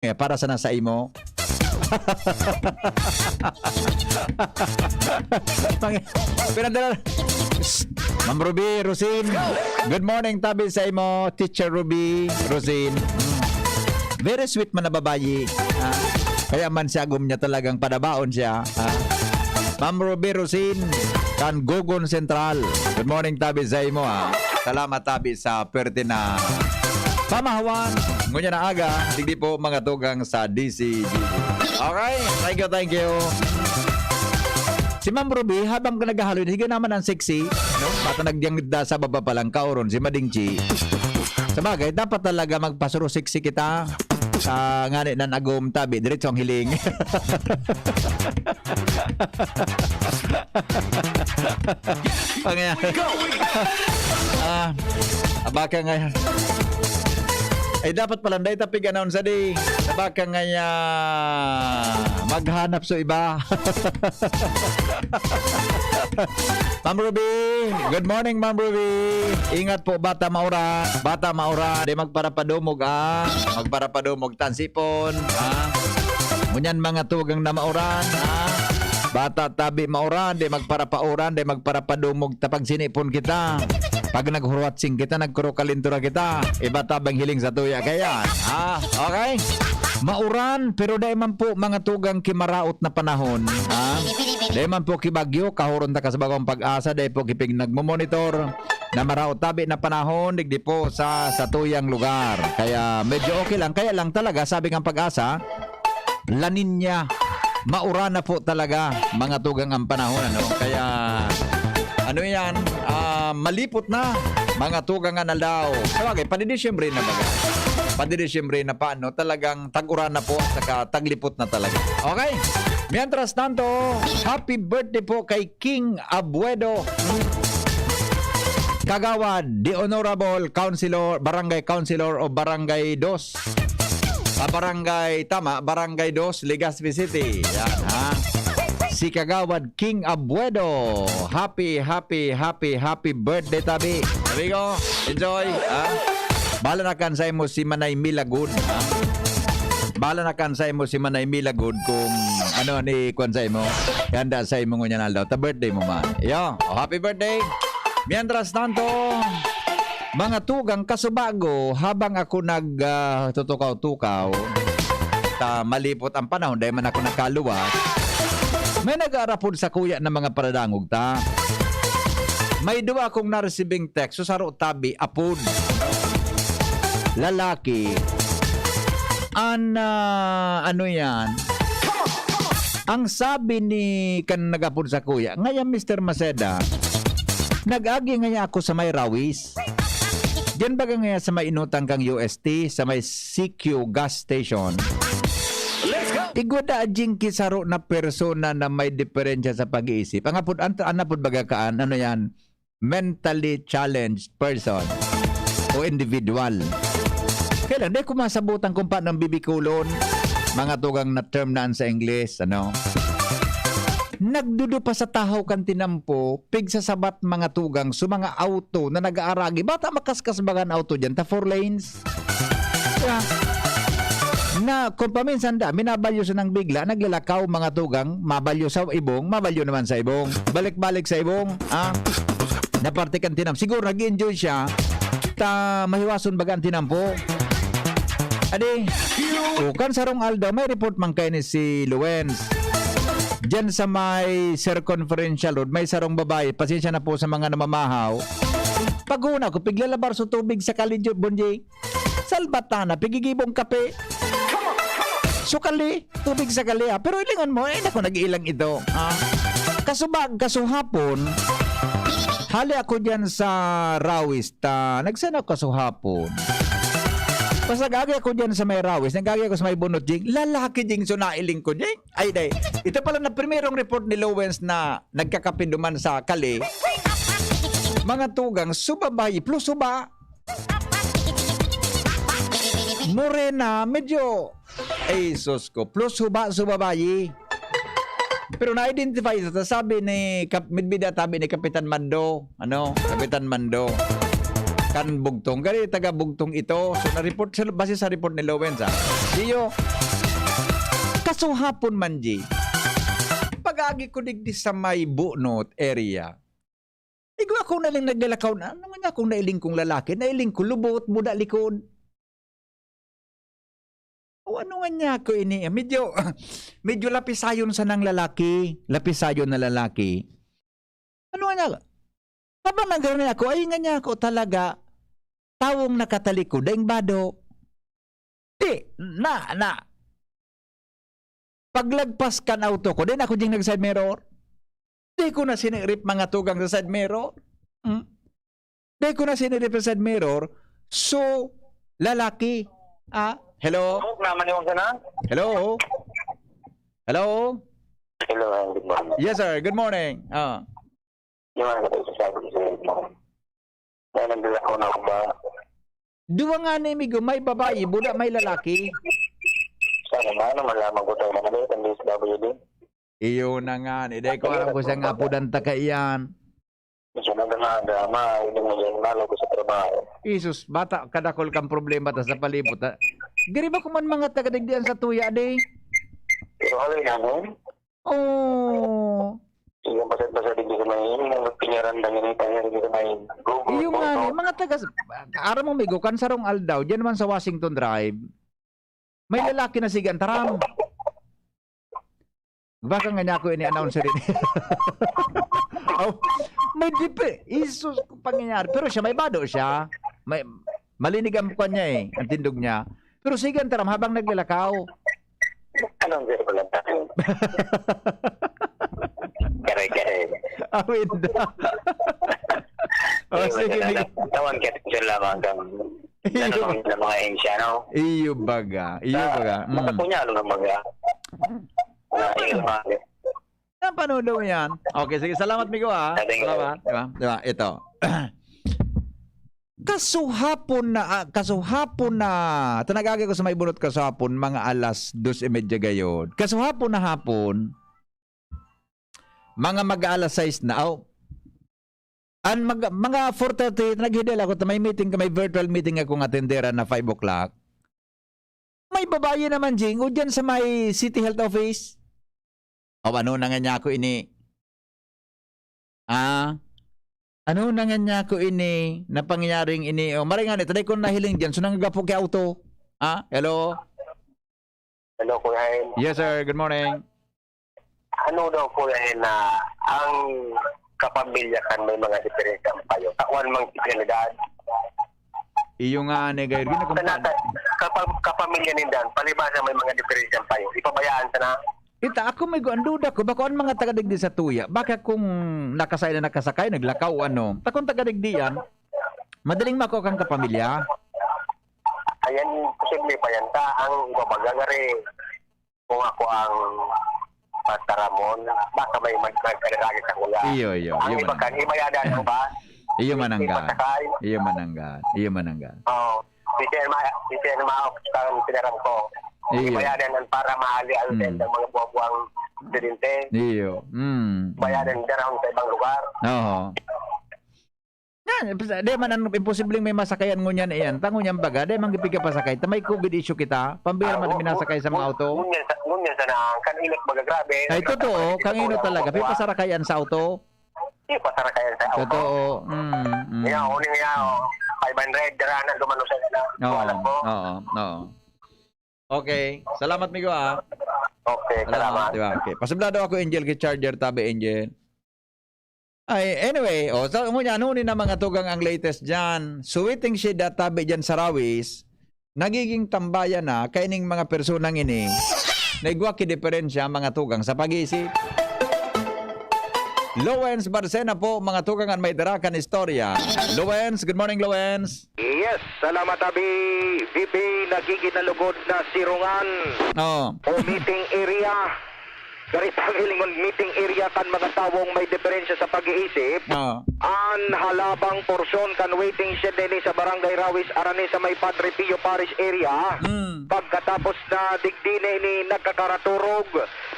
para sa nasa imo. Pinadala. Ma'am Ruby, Rosin. Good morning, tabi sa imo, Teacher Ruby, Rosin. Very sweet man na babayi. Kaya man siya niya talagang padabaon siya. Ma'am Ruby, Rosin, kan Gugon Central. Good morning, tabi sa imo. Salamat tabi sa pwerte na pamahawan. Ngunya na aga, hindi po mga tugang sa DZGB. Okay, thank you. Si Ma'am Ruby, habang naghahalo, higa naman ang sexy. No? Bata nagyangda sa baba pa lang, kauron, si Madingchi. Sa bagay, dapat talaga magpasuro sexy kita. Ngani na nagum tabi, diretso ang hiling. Abaka nga. Ay dapat pala dahil tapig anaon sa di. Abaka nga maghanap so iba. Ma'am Ruby, good morning Ma'am Ruby. Ingat po bata maura. Bata maura, di magparapadumog magparapadumog tansipon. Munyan mga tugang na mauran. Bata tabi mauran, di magparapauran, di magparapadumog tapag sinipon kita. Pag naghuruatsing kita, nagkurukalintura kita, iba tabang hiling sa tuya kaya. Okay? Mauran, pero dahil man po mga tugang kimaraot na panahon. Dahil man po kibagyo, kahuron ta ka sa bagong pag-asa, dahil po kipig nagmumonitor na maraot tabi na panahon, digdi po sa tuyang lugar. Kaya medyo okay lang. Kaya lang talaga, sabi ng pag-asa, La Niña, mauran na po talaga mga tugang ang panahon. Kaya ano yan, malipot na mga tugang na daw. Sabagay, panidisyembre na baga. Panidisyembre na paano, talagang tag-uran na po at saka taglipot na talaga. Okay? Mientras tanto, happy birthday po kay King Abuedo. Kagawad, the Honorable Councilor, Barangay Councilor o Barangay 2. Barangay 2, Legazpi City. Yan, si Kagawad King Abuedo. Happy birthday tabi. Sabi ko, enjoy. Bala na kan sa imo si Manay Milagud. Bala na kan sa imo si Manay Milagud kung ano ni kwan sa imo. Ganda sa imo ngunya naldaw. Ta birthday mo man. Yo, happy birthday. Mientras tanto, mga tugang kasubago, habang ako tutukaw-tukaw, malipot ang panahon dahil man ako nakaluwas, may nag-aarapod sa kuya ng mga paradangog ta. May duwa akong naresibing text. So saro tabi, apod. Lalaki. Ano yan? Ang sabi ni kan nag-apod sa kuya, ngayon Mr. Maceda, nag-agi ngayon ako sa may rawis. Diyan baga ngayon sa may inutang kang UST, sa may CQ gas station. Igwada jingki saro na persona na may diferensya sa pag-iisip. Ang anapod bagakaan, ano yan? Mentally challenged person o individual. Kailan, di ko masabutan kung paano bibikulon. Mga tugang na term naan sa English, Nagdudo pa sa tahaw kan tinampo, pigsasabat mga tugang sa mga auto na nag-aaragi. Bata makaskas bagan auto dyan, ta 4 lanes. Yeah. Na kung paminsan minabalyo sa nang bigla, naglalakaw mga tugang, mabalyo sa ibong, mabalyo naman sa ibong, balik-balik sa ibong, naparte kan tinam. Siguro nag-enjoy siya, mahiwason baga ang tinampo. Adi, kan sarong Aldo, may report man kayo ni si Luwens. Diyan sa may circumferential road, may sarong babae, pasensya na po sa mga namamahaw. Pag-una ko, piglalabar sa tubig sa Kalinjo, Bonjay. Salbatana, pigigibong kape. Sukali, tubig sa kali. Pero ilingon mo, ako nag-iilang ito. Kasuhapon, hali ako dyan sa Rawis. Nagsana ako kasuhapon. Pasagagi ako dyan sa may Rawis, nagagi ako sa may Bunot Jing, lalaki jing so nailing ko jing. Ay, day. Ito pala na primerong report ni Lowens na nagkakapinduman sa kali. Mga tugang, subabay, plus suba. Morena, medyo ay sus ko, plus subabayi. Pero na-identify ito, sabi ni Midbida, tabi ni Kapitan Mando, Kapitan Mando. kan bugtong. Gali taga bugtong ito. So na-report base sa report ni Lowens ha. Diyo kaso hapon man di. Pag-agi ko digdi sa may bunot area. Igo ako na lang naglalakaw na. Ano nga akong nailing kong lalaki? Nailing ko lubot, buda likod. O ano nga niya ako ini? Medyo lapisayon sa nang lalaki. Lapisayon na lalaki. Ano nga niya? Habang nagkaroon ako, ay nga niya ako talaga tawong nakatalikod, daing bado. Paglagpas kan auto ko, din ako ding nag-side mirror. Di ko na sinirip mga tugang sa side mirror. Di ko na sinirip sa side mirror. So, lalaki. Hello? Hello? Hello? Hello, good morning. Yes, sir. Good morning. Yung ano ko sasabi ko sa inyo. Dahil nandun ako na ba? Duwa nga ni Migo, may babae, buda may lalaki. Sana man, malaman ko tayo na ulit ang DZGB. Iyo na nga, hindi ko alam ko siya nga po danta ka iyan. Gusto na drama, hindi mo yung nalo ko sa trabaho. Isus, bata, kadakol kang problema ta sa palibot. Giri ba kuman mga tagadigdian sa tuya, de? Pero halay namin. Oh. Sige, pasat-pasat din sa may pinyaran lang yun, pangyari din sa may Google. Iyo nga, mga taga, ara mo Migo, kansarong aldaw, dyan naman sa Washington Drive. May lalaki na sigan, taram. Baka nga niya ako ini-announce rin. Oh, may dipe. Isus, pangyayari. Pero siya, may bado siya. Malinig ang mukha niya eh, ang tindog niya. Pero sigan, taram, habang naglalakaw. Anong zero ko lang tayo? Kare-kare. Awin na. Oh, sige. Tawan kita lamang kang tanong ng mga ensya, no? Iyo baga. Mga punyalo ng mga Napanood mo yan. Okay, sige. Salamat, Migo, ha? Salamat. Diba? Ito. Kasuhapon na, tanagagay ko sa may bunot kasuhapon, mga alas 2:30 gayod. Kasuhapon na hapon, mga mag-alas 6 na, mga 4:30, naghidel ako, may virtual meeting akong atendera na 5 o'clock. May babae naman, Jing, o dyan sa may City Health Office. O, ano na nga niya ako ini? Ano na nga niya ako ini? Na pangyayaring ini? O, maringan, ito, ko nahiling dyan. So, nanggagapo kay auto. Hello? Hello, Kuya Hen. Yes, sir. Good morning. Ano daw, Kuya Hen, na ang kapamilya kan may mga diferensya payo? Kawan mang sigalidad. Iyo nga, negay. Kapamilya nindan, palibasa may mga diferensya payo. Ipabayaan sa na? Ita, ako may guanduda ko. Baka ang mga tagadigdi sa tuya. Baka kung nakasay na nakasakay, naglakaw, ano. Takong tagadigdi yan, madaling mako kang kapamilya. Ayan, posible pa yan. Ang ibabagagari kung ako ang Pastaramon, baka may magkakaragay sa kuya. Iyo. Ang iba kan, ibayadan mo ba? Iyo mananggan. Oo. Kasi maok ang pinaram ko. Ibayadan para maali-alten ng mga buwang studente. Iyo. Bayadan dyan sa ibang lugar. Oo. Di man ang imposibleng may masakayan ngunyan iyan. Tango niyang baga, di man gipig ka pasakay. Tamay COVID issue kita. Pambira man minasakay sa mga auto. Ngunyan sa na, kan inot magagrabe. Ay, totoo. Kang ino talaga. May pasarakayan sa auto. Hindi pasarakayan sa auto. Totoo. Yan, uling yan. 500, daranan, lumano sa nila. Oo. Okay. Salamat, Migo, Okay, salamat. Diba? Okay. Pasublado ako, Angel, kay Charger, tabi, Angel. Ay, anyway, so nunin na mga tugang ang latest dyan. Suwiting siya tabi dyan sa Rawis, nagiging tambayan na kaining mga personang ini, naigwa ki diferensya mga tugang sa pag-iisip. Lowens Barcena po, mga tugang ang may darakan istorya. Lowens, good morning, Lowens. Yes, salamat abi. VP, nagiging nalugod na sirungan. O meeting area. Garitang hilingon meeting area kan mga tawong may diferensya sa pag-iisip. An halabang porsyon kan waiting shed din sa Barangay Rawis arani sa may Padre Pio Parish area. Pagkatapos na digdine ni nagkakaraturog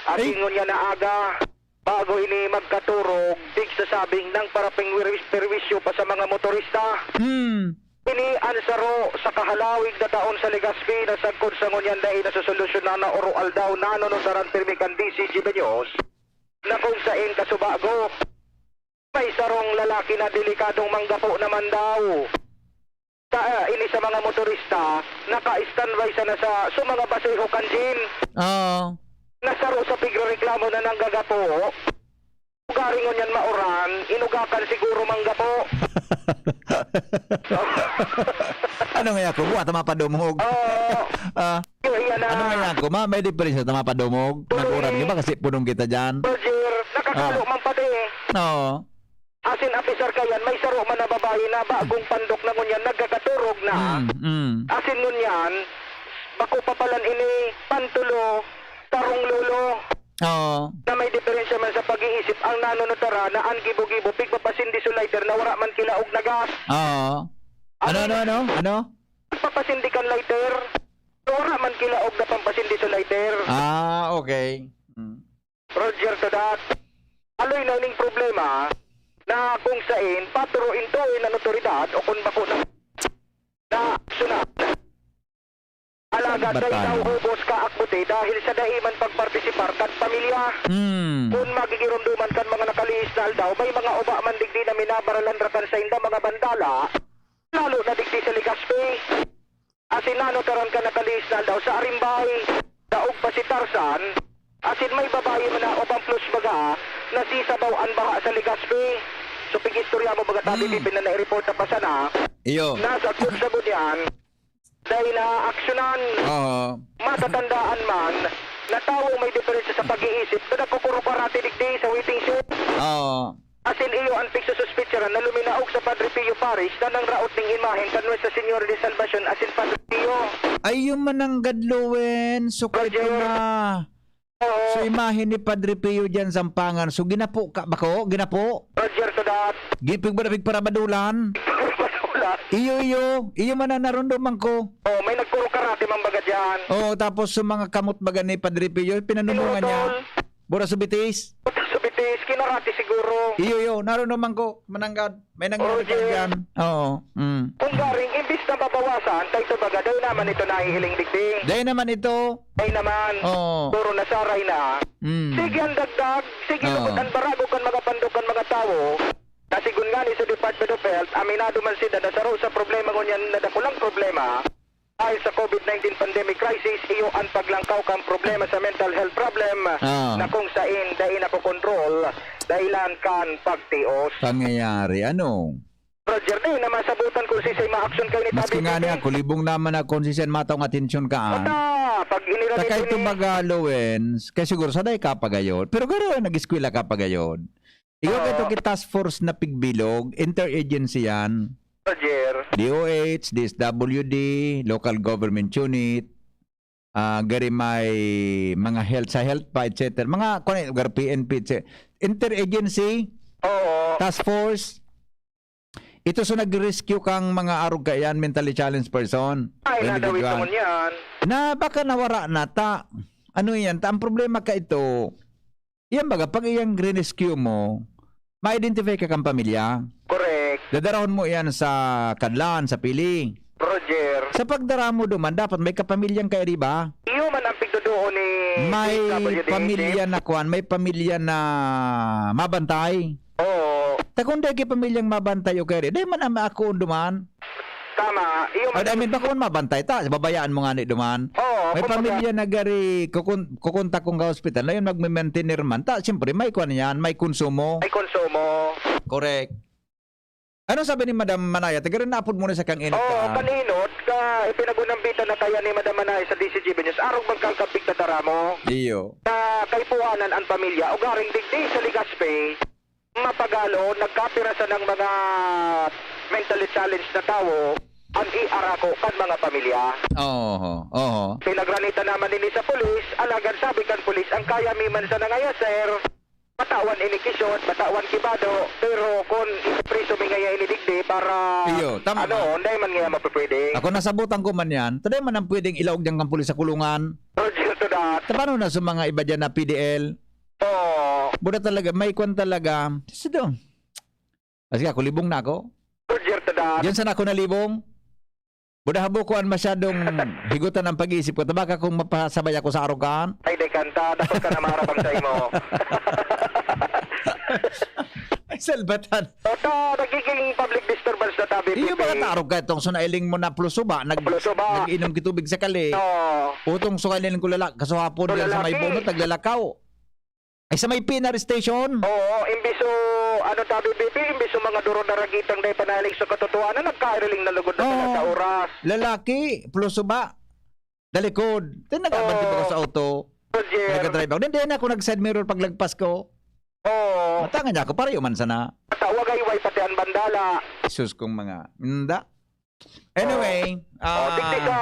at ingon niya na aga bago ini magkaturog dig sasabing ng paraping perwisyo pa sa mga motorista. Ini ansaro sa kahalawig na taon sa Legazpi na sagkod sa ngunyan dahil na susolusyonan na oral daw na no saran pirmikan DZGB News na kung sain kasubago may sarong lalaki na delikadong manggapo naman daw. Ini sa mga motorista naka-standby sana sa mga baseho kanjin. Oo. Nasaro sa pigreklamo na nanggagapo. Ugaringon yan mauran, inugakan siguro manggapo. Ano nga ako? Buwa tama padumog. Ano nga ako? May diferensya tama padumog. Nag-uran ka ba kasi punong kita dyan? Roger, nakakalo man pa din. Oo. Asin officer kayan, may saro man na babae na bagong pandok na ngunyan, nagkakaturog na. Asin ngunyan, bako papalan ini, pantulo, tarong lulo. Oo. Na may diferensya man sa pag-iisip ang nanonotara na ang gibo-gibo pigpapasin di lighter na wala man kilaog na gas. Oo. Ano? Papasindikan lighter, wala man kilaog na pampasindi sa lighter. Okay. Roger to that. Aloy na ining problema na kung sain paturuin to ng otoridad o kung bako na sunat. Alaga dahil daw ubos ka akbuti dahil sa daiman pagpartisipar kan pamilya. Kung magigirunduman kan mga nakaliis na aldaw, may mga uba man digdi na minabaralan rakan sa inda mga bandala, lalo na digdi sa Legazpi. Asin nanotaran ka nakaliis na aldaw sa Arimbay, daog pa si Tarzan, asin may babae man na upang plus baga na sisabaw ang baha sa Legazpi. So pigistorya mo baga tabi bibin na na-report na pasana, Iyo. nasa kutsagod yan, dahil na aksyonan, matatandaan man na taong may diferensya sa pag-iisip na nagkukurukarati digdi sa waiting shed. Asin iyo ang pigsususpitsaran na luminaog sa Padre Pio Parish na nang raot ning imahen kan Nuestra Señora de Salvacion asin Padre Pio. Ay, yung manang gadluwen. So, kayo na. So, imahin ni Padre Pio dyan sa Ampangan. So, ginapo ka ba ko? Ginapo? Roger to that. Gipig ba na para badulan? Iyo man na narunduman ko. May nagkurukarati man baga dyan. Tapos sa mga kamot baga ni Padre Pio, pinanunungan niya. Bura subitis. Subitis, kinarati siguro. Iyo, narunduman ko. Mananggad. May nangyari ka dyan. Kung garing, imbis na babawasan, tayo ito baga, dahil naman ito nahihiling digdi. Dahil naman ito. Dahil naman, puro nasaray na. Sige ang dagdag, sige ang barago kan mga pandukan mga tao. Nasigun nga ni sa Department of Health, aminado man sila na saro sa problema ngunyan na dakulang problema dahil sa COVID-19 pandemic crisis, iyo ang paglangkaw kang problema sa mental health problem na kung sain dahil nakokontrol dahilan kan pagtios. Pangyayari, ano? Roger, di na masabutan kung sisay ma-action kayo ni Tabi. Maski nga niya, kulibong naman na konsisen matong atensyon ka. Pag inira nito ni... Takay ito magalowen, kaya siguro saday ka pagayon. Pero gano'n nag-eskwela ka pagayon. Iyo ito ki task force na pigbilog, interagency yan. Roger. DOH, DSWD, local government unit, gari may mga health sa health pa, etc. Mga PNP, etc. Interagency, task force. Ito so nag-rescue kang mga arog kayan, mentally challenged person. Ay, nadawit naman yan. Na baka nawara na ta. Ano yan? Ang problema ka ito, yan baga, pag iyang rescue mo, ma-identify ka kang pamilya. Correct. Dadarahon mo yan sa Kadlan, sa Pili. Roger. Sa pagdara mo duman, dapat may kapamilyang kaya, di ba? Iyo man ang pigdodoon ni may pamilya na kuan, may pamilya na mabantay. Oo. Takunday kay pamilyang mabantay o kaya, di man ang ako duman. Tama. Iyo man. I mean, baka mabantay ta, babayaan mo nga ni duman. Oo. May pamilya na gari, kukunta kong ka hospital na yun, magme-maintainer man. Siyempre, may kuan yan, may konsumo. May konsumo. Correct. Ano sabi ni Madam Manaya? Tagarin na apod muna sa kang inot ka. Kaninot, ipinagunambitan na kaya ni Madam Manaya sa DZGB News. Arog magkakapig na tara mo. Iyo. Na kaipuanan ang pamilya. O garing digdi sa Legazpi, mapagalo, nagkapirasan ng mga mentally challenged na tao ang iarako kan mga pamilya. Pinagranita naman nini sa pulis, alagan sabi kan pulis, ang kaya miman sa nangaya, sir, patawan inikisyon, patawan kibado, pero kung ipriso mi ngaya inidigdi para iyo, tama hindi man ngaya mapapwede. Ako nasabutan ko man yan, taday man ang pwedeng ilaog dyan kang pulis sa kulungan. Roger to that. Paano na sa mga iba dyan na PDL? Buda talaga, may kwan talaga. Sige, ako libong na ako. Roger to that. Diyan saan ako nalibong? budahabukuan masyadong higutan ang pag-iisip ko. Tabaka kung mapasabay ako sa arogan. Ay, di kanta. Dapat ka na maharapang sa imo. Ay, salbatan. Ito, nagiging public disturbance na tabi. Iyo ba katarog ka itong sunailing mo na plusuba? Plusuba. Nag-inom kitubig sa kali. No. Utong sunailing ko lalak. Kasahapon yan sa may bunot, naglalakaw. Ay, sa may Pinar Station. Oo, imbiso, ano tabi, baby, imbiso mga duro na ragitang dahil panalig sa katotohanan, nagkaireling na lugod na sila sa oras. Lalaki, plusuba. Dalikod. Tinagabanti ba ko sa auto? Roger. Nag-drive ako. Hindi na ako nag-side mirror paglagpas ko. Oo. Matangan niya ako, pareho man sana. Tawag ay way pati ang bandala. Isus kong mga, hindi. Anyway, Tigti ka,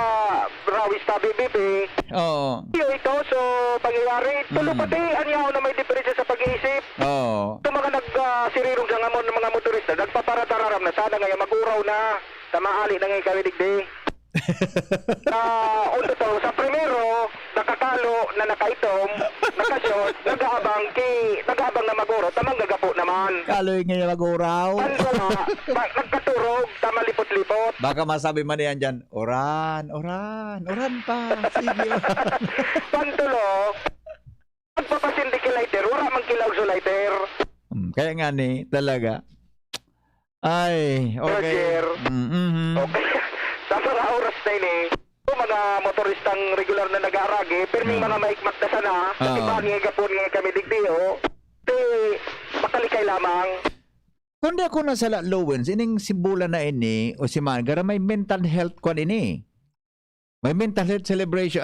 rawis tabi, baby. Oo. Ito, so, pangyayari, tulo pati, anyaw na may diferensya sa pag-iisip. Oo. Ito mga nagsirirong sa ngamon ng mga motorista, nagpaparatararam na sana ngayon mag-uraw na. Tamaali na ngayon kami digdi. Unto to, sa primero, nakakalo na nakaitom, nakashot, nag-aabang na mag-uraw, tamang gagapo naman. Kaloy ngayon mag-uraw. Nagkaturog, tama lipot-lipot. Baka masabi man yan dyan, oran pa. Sige. Pantulo, magpapasindi ki lighter, wala mang kilaw sa lighter. Kaya nga ni, talaga. Ay, okay. Roger. Okay. Sa mga oras na ini, mga motoristang regular na nag-aaragi, pero may mga maikmat na sana, kasi bagay kapon nga kami digdiyo, makalikay lamang. Kundi ako na sa Lowens, ining si Bula na ini, o si Mangara, may mental health ko ini. May mental health celebration,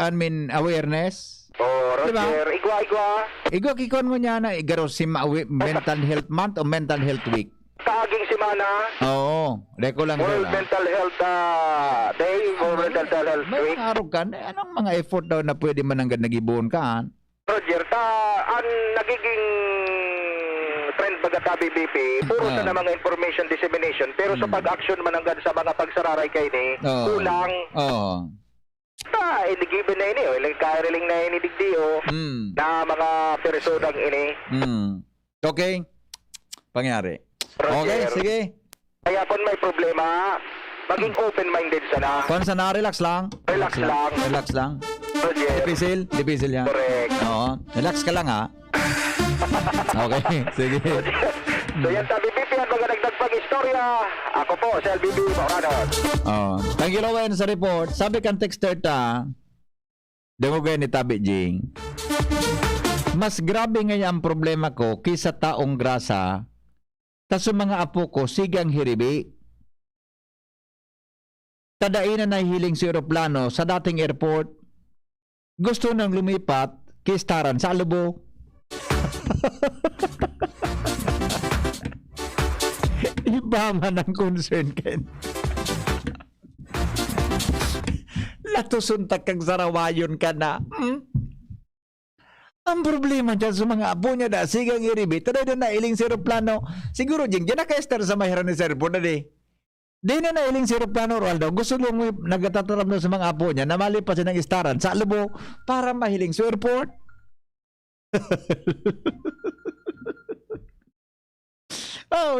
awareness. Oh, Roger, diba? igwa. Igwa kikon mo niya na, igaro si mental health month o mental health week. Kaaging simana. Oo, reko lang World nila. Mental Health Day, World Mental Health May Week. mga araw ka, anong mga effort daw na pwede man hanggang nag-ibuon ka? Roger, ang nagiging trend bagatabi BP, puro sa na mga information dissemination, pero sa pag-action man hanggang sa mga pagsararay kay ni, kulang. Oo. Given na ini, kaireling na ini digdiyo, na mga personang ini. Okay. Pangyari. Roger. Okay, sige. Kaya kung may problema, maging open-minded sana. Kung sana, relax lang. Relax lang. Relax lang. Roger. Dipisil yan. Correct. Oo. Relax ka lang, ha? Okay, sige. So yan sabi BP, ang mga nagdagpag istorya. Ako po, si LBB Mauranon. Thank you, Lowen, sa report. Sabi kang texter ta, demogay ni Tabi Jing, mas grabe ngayon ang problema ko kisa taong grasa, tas yung mga apo ko, sigang hiribi. Tadainan na hiling si aeroplano sa dating airport. Gusto nang lumipat, kistaran sa alubo. Iba man ang concern, Ken. Latusuntak kang sarawayon ka na. Ang problema dyan sa mga apo niya da, sigang iribit, taday na nailing si aeroplano. Siguro dyan naka-ester sa mahiran ni Sir po na di. Di na nailing si aeroplano, Roldo. Gusto lang nagtataram na sa mga apo niya na malipas ng istaran sa alubo para mahiling sa airport. Oh,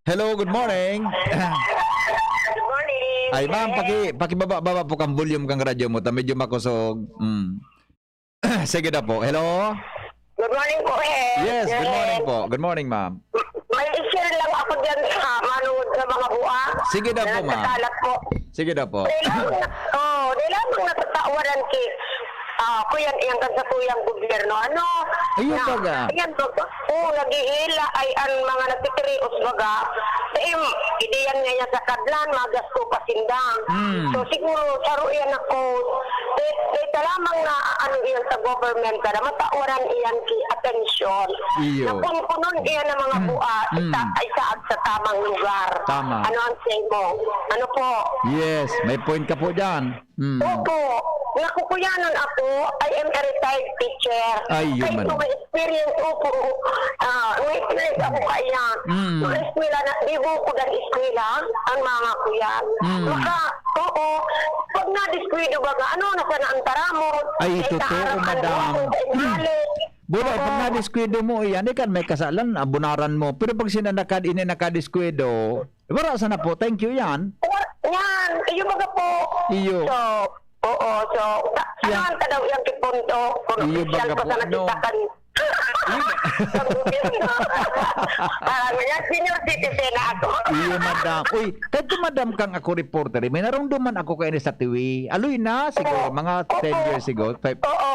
hello, good morning. Good morning. Ay, ma'am, pakibaba po kang volume kang radyo mo. Medyo makusog. Sige na po. Hello? Good morning po eh. Yes, good morning po. Good morning, ma'am. May i-share lang ako dyan sa manood sa mga buwa. Sige na po, ma'am. Nagkakalat po. Sige na po. Di lamang natatawaran ki kuyan iyang kan sa tuyang gobyerno. Ano? Ayun baga. Ayan baga. Naghihila ay ang mga nagtitirios baga. Ideyan ngayon sa kadlan, magasto pasindang. So siguro, saro iyan ako. Dito lamang na ano iyan sa government kada matawaran iyan ki atensyon. Iyo. Na punon iyan ng mga buwa ay saag sa tamang lugar. Tama. Ano ang say mo? Ano po? Yes, may point ka po dyan. Opo. Nakukuyanan ako, I am a retired teacher. Ay, yun man. Kahit may experience ko, may experience ako kaya. Mga eskwela na, di mo ko dan eskwela, ang mga kuyan. Maka, oo, pag na-diskwido ba ka, ano, nasa naantara mo? Ay, totoo, madam. Bula, pag na-diskwido mo, yan, ikan may kasalan, abunaran mo. Pero pag sinanakad, ini nakadiskwido, wala sana po, thank you yan. Yan, iyo baga po. Iyo. So, oo, so, saan ka daw yung kipunto? Kung Iyo official baga ko po, sa nakitakan. Sa gobyerno. Parang yan, senior citizen na ako. Iyo, madam. Uy, kahit madam kang ako reporter, may narumduman ako kayo sa TV. Aloy na, siguro, mga 10 years ago. Oo.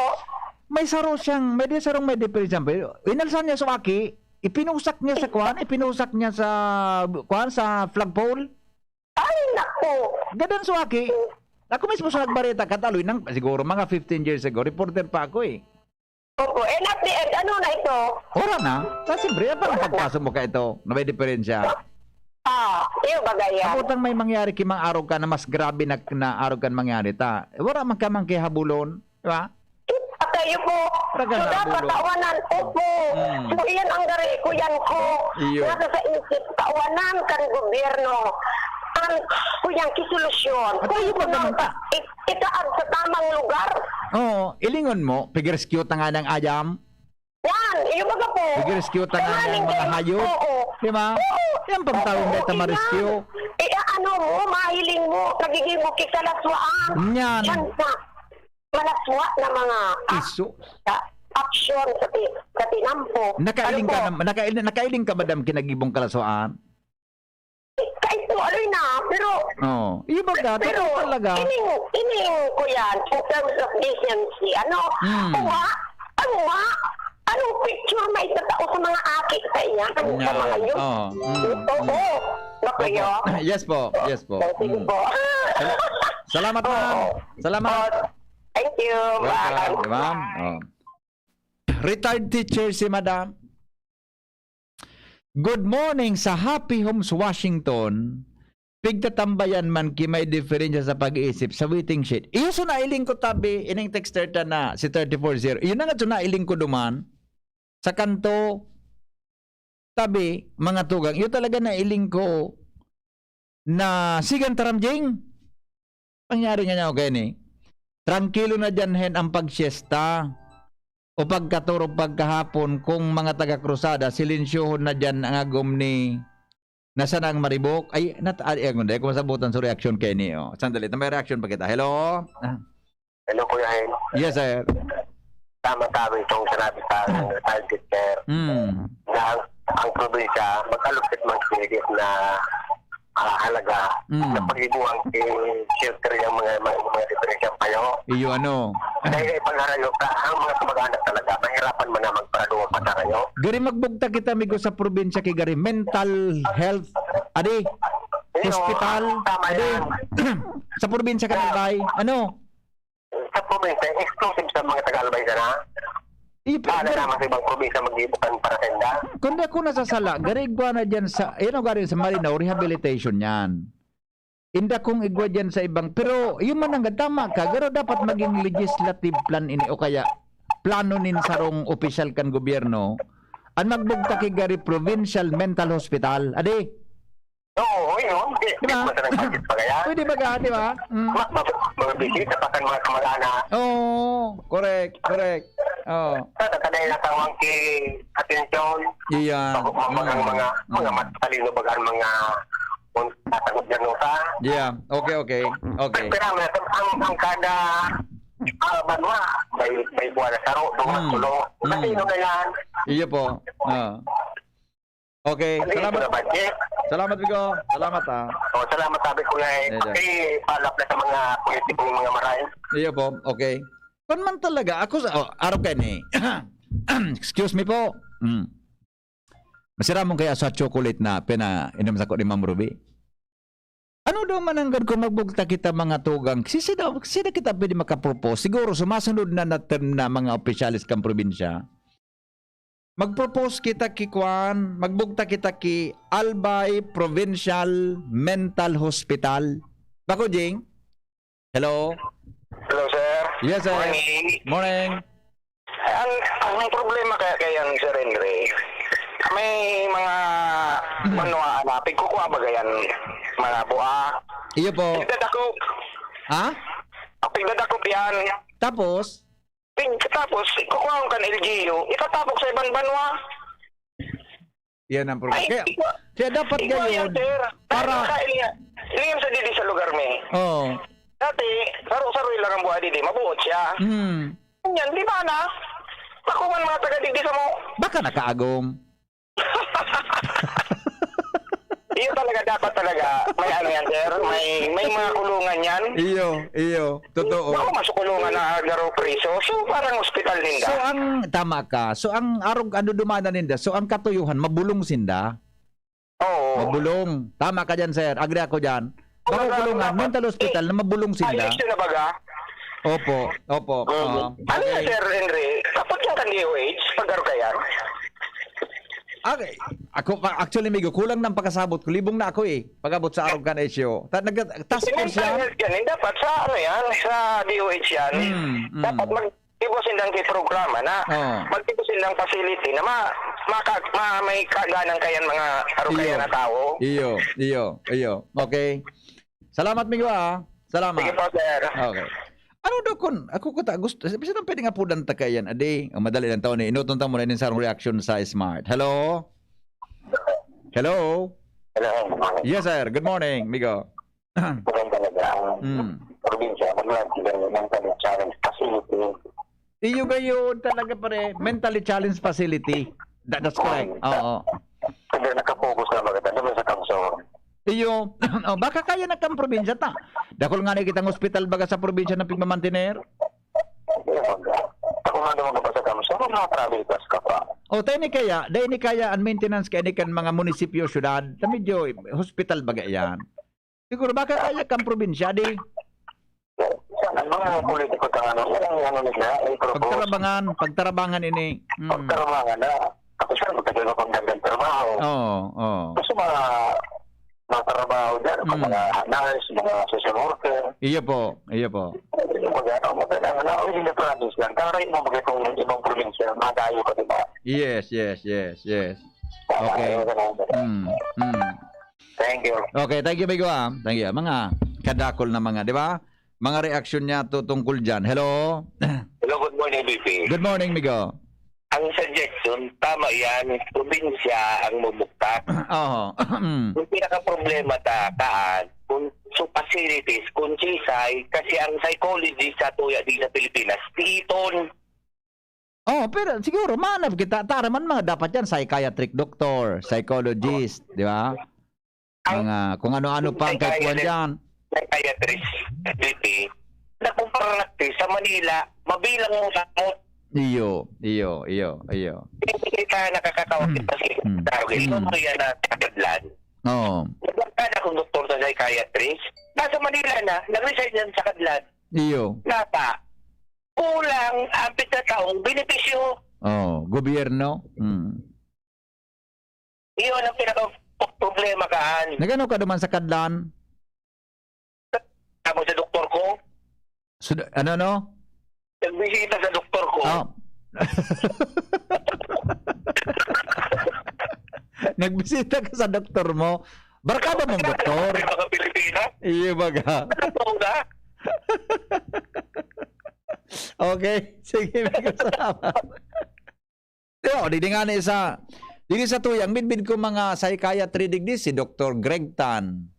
May saro siyang, may diferensya. Inalsan niya sa aki, ipinusak niya sa kwan, ipinusak niya sa kwan, sa flagpole. Ay, naku. Gadan sa aki. Ako mismo sa nagbareta kataloy ng siguro mga 15 years ago, reporter pa ako eh. Opo, and at the end, ano na ito? Ora na. Kasi siyempre, parang pagpasok mo ka ito na may diferensya. Iyo bagay yan. Kaputang may mangyari kimang araw ka na mas grabe na araw kan mangyari ta. Wala man ka man kay habulon. Di ba? At kayo po, Talaga so na, dapat bulo. tawanan, opo. So iyan ang gari ko yan ko. Iyo. Nasa sa isip, tawanan kan gobyerno. Ang kuyang kisolusyon. At Kung iyo ba naman ka? itaag sa tamang lugar. Oo, ilingon mo, pig-rescue ta nga ng ayam, Yan, iyo baga po. pig-rescue ta nga ng mga hayop. Oo. Di ba? Yan pang tawag na ita ma-rescue. Ano mo, mahiling mo, nagiging mo kikalaswaan. Yan. Yan sa malaswa na mga Iso. aksyon sa tinampo. Nakailing ka, Ano po? nakailing ka madam kinagibong kalaswaan? Kahit po, ano na, pero Oo. Iba ka, Pero, talaga. ining ko yan, in terms of decency, ano, anong picture may itatao sa mga aki sa iyan, sa mga yun? Oo, bakayo. Yes po, yes po. Sige po. Salamat ma'am. Salamat. Thank you. Welcome, Bye. ma'am. Oh. Retired teacher si madam. Good morning sa Happy Homes, Washington. Pigtatambayan man may diferensya sa pag-iisip sa waiting sheet. Iyo so nailing ko tabi, ining texter ta na si 340. Iyon na nga so nailing ko duman. Sa kanto, tabi, mga tugang. Iyo talaga nailing ko na sigan taramjing. Pangyari nga niya okay ni. Tranquilo na dyan hen ang pagsiesta. O pagkaturo pagkahapon kung mga taga-krusada, silensyohon na dyan ang agom ni nasa nang maribok. Ay, kung masabutan sa reaction kay ni. Oh. Sandali, may reaction pa kita. Hello? Hello, Kuya Hen. Yes, sir. Tama-tama itong sinabi sa target care na ang probinsya mag-allocate man sinigit na halaga na pag-ibuang shelter yung mga diferensya kayo. Iyo ano? Dahil ipagharayo ka, ang mga kamag-anak talaga, mahirapan mo na magparaduwa pa tayo. Gari magbugta kita migo sa probinsya kay gari mental health. Adi, hospital. Tama Adi, yan. sa probinsya ka nagay. Ano? Sa probinsya, exclusive sa mga Tagalbay na. Paano naman sa ibang probinsya mag-ibukan para senda? Kundi ako nasasala, garigwa na dyan sa, gari sa Marinaw, rehabilitation yan. Inda kong igwa dyan sa ibang, pero yung manang tama ka, pero dapat maging legislative plan ini, o kaya plano nin sarong official kan gobyerno, ang magbugta kay gari provincial mental hospital. Adi? Oo, yun. Diba? Masarang budget pa kaya? Pwede ba ka, di ba? Mabibigit sa pakan mga kamag-anak. Oo, correct. Oo. Tatanay na tawang atensyon. Iya. Mga matalino bagaan mga tatagod dyan sa. Yeah. Okay. Pero ang kada banwa, may buwan na saro, tulong. Matino na yan. Iya po. Okay. Salamat. Salamat, Bigo. Salamat, ha. Salamat sabi ko na kasi palap na sa mga politikong mga maray. Iya po. Okay. Kung man talaga, ako sa... araw kayo ni. Excuse me po. Masira mong kaya sa chocolate na pinainom sa ko ni Ma'am Ruby. Ano daw mananggan kung magbugta kita mga tugang? Sida kita pwede makapropose? Siguro sumasunod na natin na mga opisyalis kang probinsya. Mag-propose kita ki Kwan, magbugta kita ki Albay Provincial Mental Hospital. Bako, Jing? Hello? Hello, sir. Yes, sir. Morning. Ang problema kaya Sir Henry, may mga hanapin ko ba gayan mga buha. Iyo po. Pigdadako. Ha? Pigdadako yan. Tapos? Tapos, kukuha ko kan LGU, itatapok sa ibang banwa. Yan ang problema. Kaya dapat Ikaw yan, gayon. sir. Para... Ilingam sa didi sa lugar mi. Oh. Dati, saro-saro lang ang buhay didi. Mabuot siya. Yan, di ba na? Ako man mga taga-didi sa mo. Baka nakaagom. Iyo talaga, dapat talaga. May ano yan, sir. May mga kulungan yan. Iyo. Totoo. Ako masukulungan na garo preso. So, parang hospital ninda. So, tama ka. So, ang arog, dumana ninda. So, ang katuyuhan, mabulong sinda. Oo. Mabulong. Tama ka dyan, sir. Agree ako dyan. Mabulungan. Mental hospital na mabulong sinda. Ayos yun na baga? Opo. Ano yan, Sir Henry? Kapag yan kan DOH, pag-aro ka yan? Okay. Ako, actually, Migo, kulang ng pagkasabot ko. Libong na ako pag-abot sa arog kan issue. Task force yan. Yan, dapat sa ano yan, sa DOH yan. Dapat magtibusin lang kay programa na magtibusin lang facility na may kaganang kayan mga arugaya na tao. Iyo. Okay. Salamat, Migo, Salamat. Sige po, sir. Okay. Ano daw kun ako ko ta gusto kasi nang pwede nga pudan ta kayan ade ang madali lang taon inuton ta mo na din sa reaction sa smart. Hello. Hello. Yes sir, good morning Migo. Maganda talaga ang probinsya maglalagay ng challenge facility. Iyo gayon talaga pare mentally challenged facility. That's correct. Oo. Kasi nakapokus na maganda naman sa kamso. Iyo, baka kaya na kang probinsya ta. Dakol nga na kitang hospital baga sa probinsya ng pigmamantiner. Ako nga naman pa sa kamso, mga travel bus ka pa. O, tayo ni kaya ang maintenance kaya ni kan mga munisipyo, syudad, na medyo hospital baga yan. Siguro baka kaya kang probinsya, di? Ang mga politiko ka ano nila, Pagtarabangan ini. Pagtarabangan na. Ako siya, magtagal na pang gandang trabaho. Oo. Gusto mga trabaho dyan, mga nurse, mga social worker. Iyo po. Maganda na, hindi na province lang. Kaya mo magkakong ibang probinsya, magayo ka, diba? Yes. Okay. Thank you. Okay, thank you, Bigo. Thank you. Mga kadakol na mga, di ba? Mga reaction niya tungkol dyan. Hello? Hello, good morning, BP. Good morning, Migo. Ang suggestion, tama yan, probinsya ang mumukta. Oo. Yung pinaka-problema kung facilities, kung sisay, kasi ang psychology sa tuya di sa Pilipinas, titon. Pero siguro, manap kita. Taraman mga dapat yan, psychiatric doctor, psychologist, di ba? Mga, kung ano-ano pa ang kaikuan dyan. Psychiatrist, BP, na kung practice sa Manila, mabilang mo sa Iyo. Hindi tayo nakakatawag kasi ito mo yan na kakadlan. Nagkakad akong doktor sa psychiatrist. Nasa Manila na, nag-resign yan sa kadlan. Iyo. Napa, kulang ampit na taong benepisyo. Gobyerno. Iyon ang pinaka-problema kaan. Nagano ka duman sa kadlan? Tama sa doktor ko. Ano? Nagbisita sa doktor ko. Nagbisita ka sa doktor mo? Barkada mong doktor? Mga Pilipinas. Iyo baga. Okay. Sige, salamat. Didi nga na isa. Didi sa tuyang, bidbid ko mga psychiatry digdi, si Dr. Greg Tan.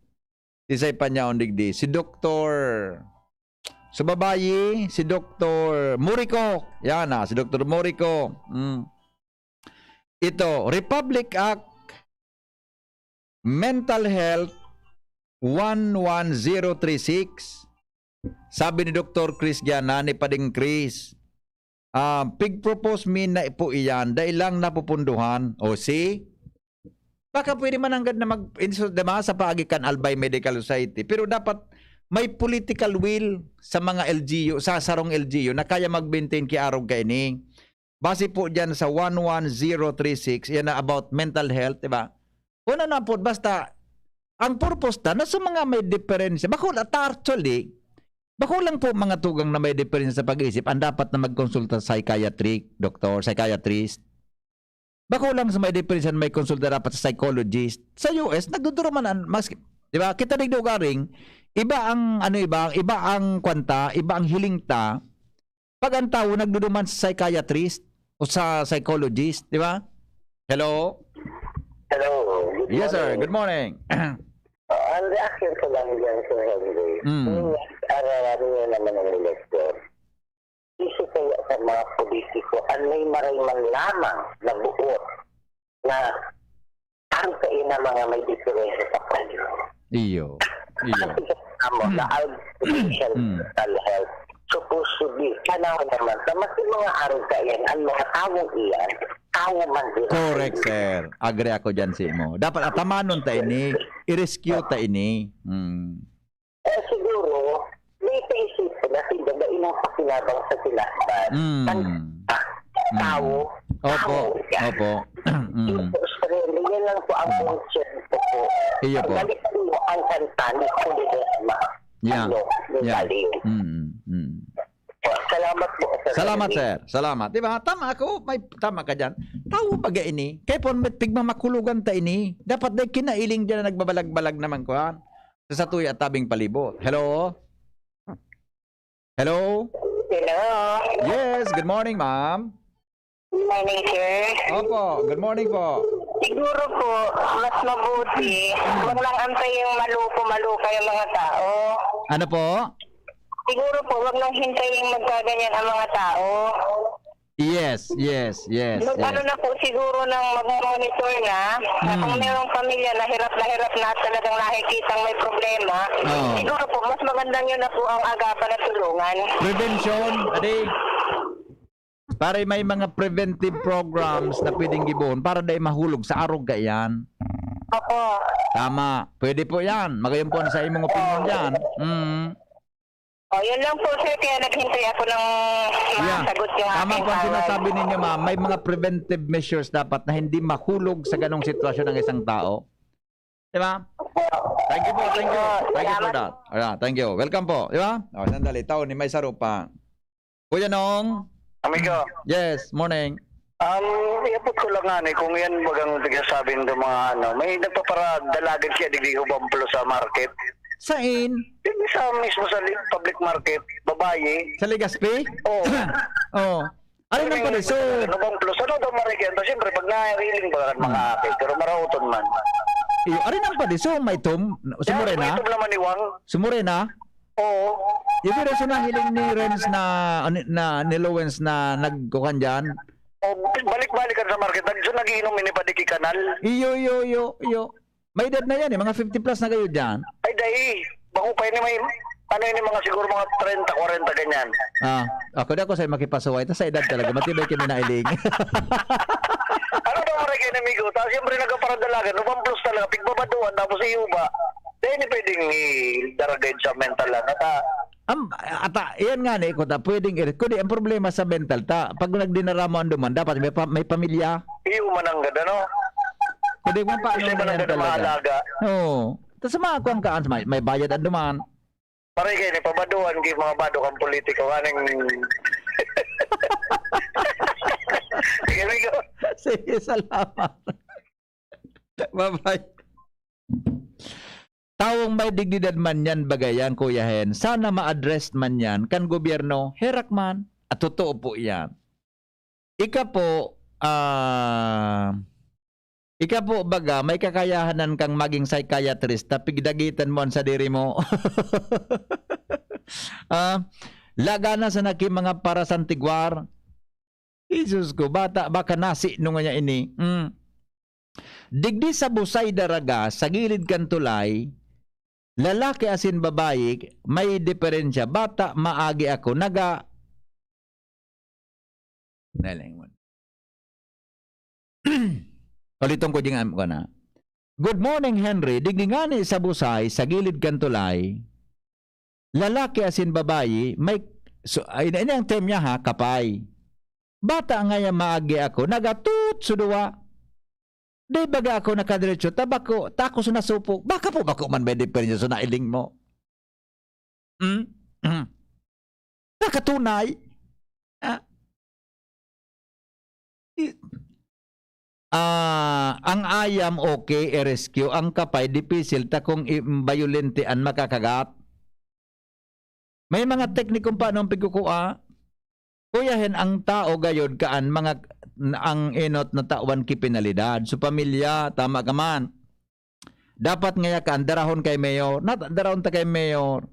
Isay pa niya on digdi. Si Dr. Sa babayi, si Dr. Murico. Yan si Dr. Murico. Ito, Republic Act Mental Health 11036. Sabi ni Dr. Chris Giana, ni Pading Chris, pig-propose min na po iyan, dahil lang napupunduhan. Baka pwede man hanggang na mag-insult sa paagikan Albay Medical Society. Pero dapat may political will sa mga LGU, sa sarong LGU na kaya mag-maintain kiarog kaini. Base po dyan sa 11036, yan na about mental health, diba? Una na po, basta, ang purpose na sa mga may diferensya, actually, bako lang po mga tugang na may diferensya sa pag-iisip, ang dapat na magkonsulta sa psychiatric, doktor, psychiatrist. Bako lang sa may diferensya na may konsulta dapat sa psychologist. Sa US, nagduduro man, diba? Kita rin garing, iba ang kwanta, iba ang hilingta. Pag ang tao nagduduman sa psychiatrist o sa psychologist, di ba? Hello? Hello. Yes, sir. Good morning. Ang reaction ko lang dyan sa Henry, yung araw-araw nyo naman ang elector, iso kaya sa mga politiko, may maray man lamang na buo na ang kaina mga may diferensya sa kanyo. Iyo. Na artificial mental health supposed to be panahon naman sa mas mga araw kayan ang mga tawong iyan tao man din. Correct, sir. Agree ako dyan si mo. Dapat atamanon ta ini, i-rescue ta ini. Siguro, may paisip ko na sila na inang pakinabang sa silaban. Tao. Opo. Yan lang po ang concern ko po. Iyo po. Galit po ang kanta ni Kulidesma. Salamat po. Salamat, sir. Salamat. Diba? Tama ako. May tama ka dyan. Tao baga ini. Kaya po tigma makulugan ta ini. Dapat na kinailing dyan na nagbabalag-balag naman ko. Sa tuya at tabing palibot. Hello? Hello? Hello. Yes. Good morning, ma'am. Good morning, sir. Opo. Good morning po. Siguro po, mas mabuti, huwag lang antay yung maluko-maluka yung mga tao. Ano po? Siguro po, huwag lang hintayin magkaganyan ang mga tao. Yes. Ano na po siguro ng mag-monitor na kung mayroong pamilya na hirap na talagang nakikitang may problema, siguro po, mas magandang yun na po ang agapan at tulungan. Prevention, adi. Para may mga preventive programs na pwedeng gibuhon para dahil mahulog sa arog ka yan. Opo. Tama. Pwede po yan. Magayon po sa imong opinion yan. Yun lang po, sir. Kaya naghintay ako ng masagot yung Tama aking po ang tawag. sinasabi ninyo, ma'am. May mga preventive measures dapat na hindi mahulog sa ganong sitwasyon ng isang tao. Diba? Thank you po. Thank you for that. Thank you. Welcome po. Diba? Sandali. Tao ni may saro pa. Kuya Nong. Amigo. Yes. Morning. Iapot ko lang nga kung yan bagang nagsasabi ng mga may nagpaparadalagan siya digdi ubamplo sa market. Sain? Hindi sa mismo sa public market, babae. Sa Legazpi? Oo. Oo. Ano nang pala? So, ubamplo, ano daw marigyan? Siyempre, pag nailing ba mga akit, pero marauton man. ano nang pala? So, may tom? Sumure na? May itom naman ni Wang. Sumure na? Oo. Yung pero sinahiling ni Renz ni Lowens na nagkukan dyan? Balik-balikan sa market. So, nagiinom ni Padiki Kanal. Iyo. May edad na yan eh. Mga 50 plus na kayo dyan. Ay, dahi. Bako pa yun may, mga siguro mga 30-40 ganyan. Ako na ako sa'yo makipasaway. Tapos sa edad talaga. Matibay kami na iling. Ano daw maray kayo namigo? Tapos siyempre nagkaparadalagan. Umamplos talaga. Pigbabaduan. Tapos iuba. Dahil hindi pwedeng i-daragay sa mental lang. Yan nga na ikot. Pwedeng kundi ang problema sa mental. Pag nagdinara mo ang duman, dapat may pamilya. Iuman ang ganda, no? Kundi mo paano Kasi na yan talaga. mahalaga. Oo. Tapos sa mga kuwang kaan, may bayad ang duman. Maray kayo ni pabaduan kayo mga badukang politiko. Anong... Sige, amigo. Sige, salamat. Bye-bye. Tawong may dignidad man yan bagayan, Kuya Hen. Sana ma-address man yan kan gobyerno. Herak man. At totoo po yan. Ika po baga, may kakayahanan kang maging psychiatrist tapos dagitan mo sa diri mo. Lagana sa naki mga parasantigwar. Jesus ko, bata, baka nasi nung nga ini. Digdi sa busay daraga, sa gilid kan tulay, lalaki asin babae, may diferensya. Bata, maagi ako. Nalingon. Ulitin ko ding ko na. Good morning, Henry. Digdi nga ni sa busay, sa gilid kan tulay, lalaki asin babae, may, ini ang term niya ha, kapay. Bata nga yung maagi ako, nagatut suduwa. Di baga ako nakadiretso, tako sa nasupok. Baka po bako man may diferensya sa nailing mo. Nakatunay. Ang ayam okay, i-rescue. Ang kapay, dipisil, takong violente ang makakagat. May mga teknikong paano pagkukuha. Kuyahin ang tao gayod kaan ang inot na tawan ki penalidad. So pamilya, tama ka man. Dapat ngaya ka andarahon kay mayor. Andarahon ta kay mayor.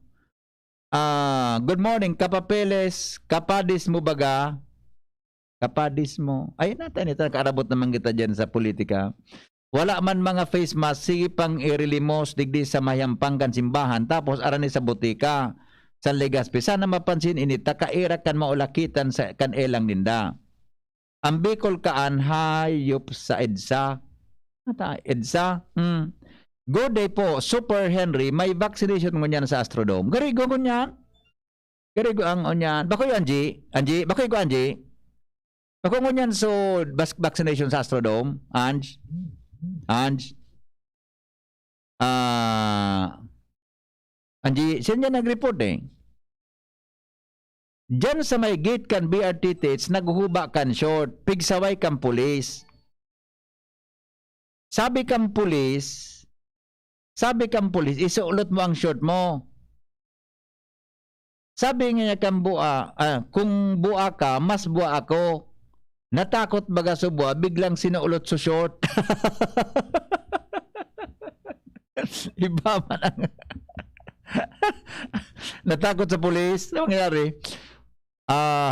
Good morning, kapapeles, kapadis mo baga? Kapadis mo. Ay natin ito, nakaarabot naman kita dyan sa politika. Wala man mga face mask, sige pang irilimos digdi sa mayampangkan simbahan, tapos arani sa butika, sa Legazpi. Sana mapansin inita, kaira kan maulakitan sa kan elang ninda. Ang Bicol kaan hayop sa EDSA. EDSA? Good day po, Super Henry, may vaccination mo niyan sa Astrodome. Garigo ko niyan. Garigo ang onyan. Bakoy Anji? Anji? Bakoy ko Anji? Bakoy ko niyan so vaccination sa Astrodome. Anj? Anji, siya nag-report eh. Diyan sa may gate kan BRT tits, naghuhuba kan short, pigsaway kan pulis. Sabi kan pulis, isuulot mo ang short mo. Sabi nga kan bua, kung bua ka, mas bua ako. Natakot baga sa bua, biglang sinuulot sa short. Iba man ang... Natakot sa pulis. Ano nangyari?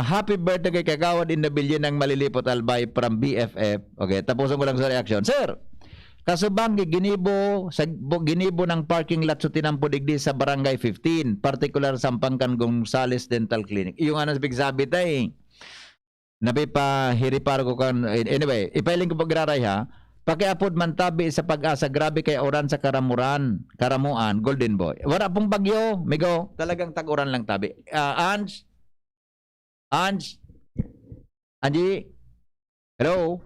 Happy birthday kay Kagawad in the Billion ng Malilipot Albay from BFF. Okay, tapusin ko lang sa reaction. Sir, kasubang ginibo ng parking lot sa tinampo digdi sa Barangay 15, particular sa Pangkan Gonzales Dental Clinic. Yung ano sabi tay. Nabi pa hiripar ko kan anyway, ipailing ko pagraray ha. Pakiapod man tabi sa pag-asa, grabe kay oran sa Karamuan, Golden Boy. Wala pong bagyo, migo, talagang tag-oran lang tabi. Anji, hello?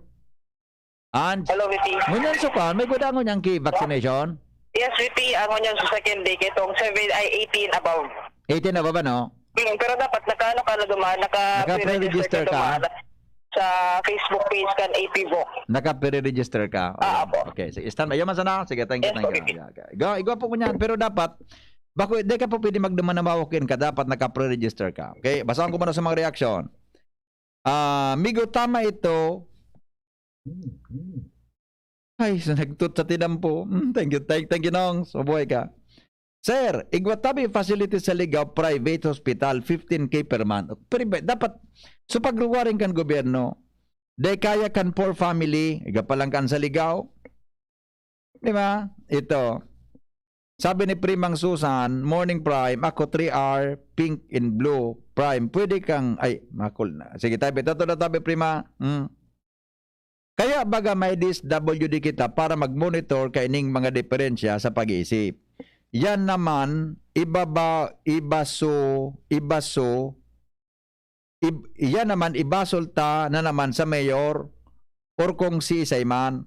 Anj, Hello, VP. ngunyan sukan, may gudangon niyang vaccination? Yes, VP. Ang nyo sa second day, itong 18 above. 18 na ba ba, no? Pero dapat Naka-pre-register ka? Sa Facebook page kan APVO. Naka-pre-register ka? Apo. Okay, sige, stand by. Yaman sana. Sige, thank you. Yes, okay. Igwa po ko niyan, pero dapat, bako, di ka po pwede magduman na mawakin ka, dapat naka-pre-register ka. Okay, basahan ko muna sa mga reaksyon. Migo, tama ito. Ay, nagtut sa tinampo. Thank you, Nong. So, buhay ka. Sir, Iguatabi facility sa Ligaw, private hospital, 15K per month. Dapat, so pagluwarin kan gobyerno, day kaya kan poor family, igapalang kan sa Ligaw. Di ba? Ito. Sabi ni Primang Susan, Morning Prime, ako 3R, pink and blue, Prime. Pwede kang, ay, makul na. Sige, tabi. Tabi, Prima. Kaya baga may DZGB kita para mag-monitor kaining mga diferensya sa pag-iisip. Yan naman, yan naman, ibasolta na naman sa mayor or kung si Isayman.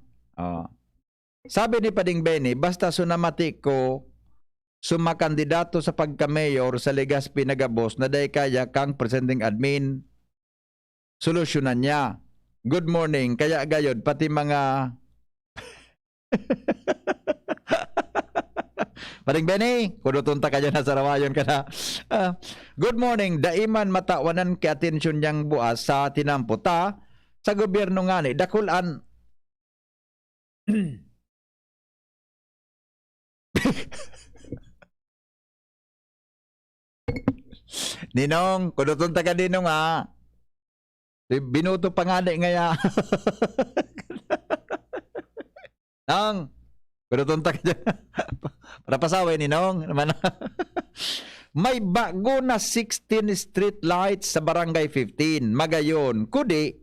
Sabi ni Pading Benny, basta sunamatik ko sumakandidato sa pagka-mayor sa Legazpi Nagabos na day kaya kang presenting admin, solusyonan niya. Good morning. Kaya gayod, pati mga... Paring Benny, kudutunta ka dyan na sarawayon ka na. Good morning. Daiman matawanan ki atensyon niyang buas sa tinamputa sa gobyerno nga ni. Dakulan. Ninong, kudutunta ka Ninong ha. Binuto pa nga ngaya. Nong, kudutunta ka dyan. Para pasaway ni Nong. May bago na 16 street lights sa Barangay 15. Magayon, kudi,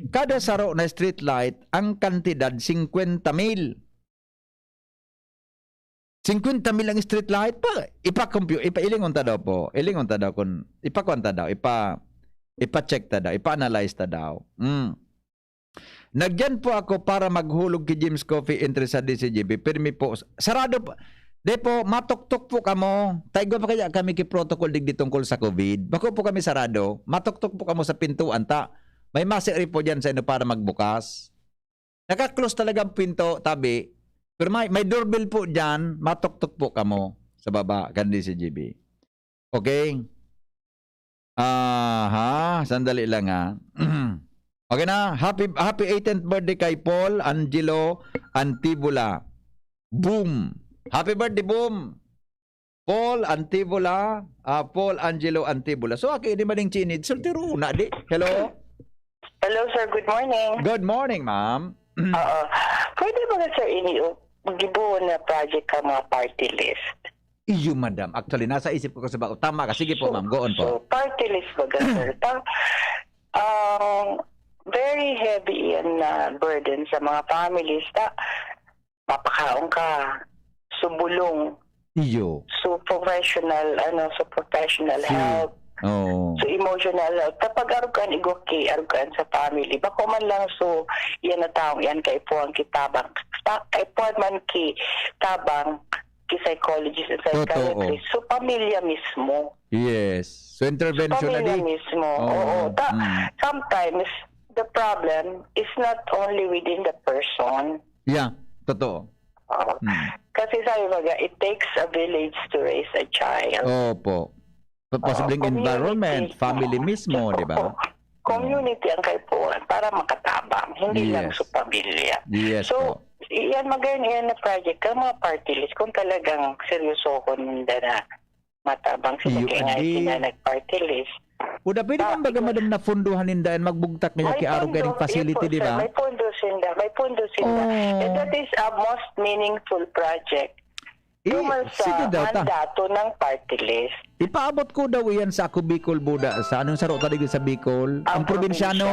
kada saro na street light, ang kantidad 50,000. 50,000 ang street light pa. Ilingon ta daw po. Ilingon ta daw kung ipakwanta daw. Ipa-check ta daw. Ipa-analyze ta daw. Nagyan po ako para maghulog kay James Coffee entry sa DZGB. Pirmi po. Sarado po. De po, matuktok po kamo. Taigo pa kaya kami ki-protocol digdi tungkol sa COVID. Bako po kami sarado. Matuktok po kamo sa pintuan ta. May masiri po dyan sa inyo para magbukas. Naka-close talaga ang pinto, tabi. Pero may doorbell po dyan. Matuktok po kamo sa baba kan DZGB. Okay? Sandali lang ha. Okay na? Happy 18th birthday kay Paul Angelo Antibula. Boom. Happy birthday, Boom. Paul Antibula, Paul Angelo Antibula. So, aki, di maling chinid. Sultiro na, di. Hello? Hello, sir. Good morning. Good morning, ma'am. Pwede ba nga, sir, mag-ibuo na project ka mga party list? Iyo, madam. Actually, nasa isip ko kasi ba. Tama ka. Sige po, ma'am. Go on po. So, party list ba nga, sir? Very heavy yan na burden sa mga families. Mapakaon ka, subulong, Iyo. so professional help, so emotional help. Kapag arugan igoki, arugan sa family, bako man lang so yan na taong yan kaipuan kitabang. Kaipuan man tabang ki psychologist and psychiatrist. So pamilya mismo. Yes. So intervention na Pamilya di. mismo. Oo. Sometimes the problem is not only within the person. Yeah. Totoo. Kasi sabi baga, it takes a village to raise a child. Opo. Possibling environment, family mismo, di ba? Community ang kaipuan para makatabang, hindi lang sa pamilya. Yes So, po. iyan magayon na project ka, mga party list, kung talagang seryosohon na matabang sila kaya nag-party list. Uda, pwede kang baga, madam, na funduhan nindahan, magbugtak niya ki araw ganing facility, di ba? May pondo sila. And that is a most meaningful project. Tumal sa mandato ng party list. Ipaabot ko daw yan sa ako Bicol, Buda. Sa anong saro talig sa Bicol? Ang probinsyano.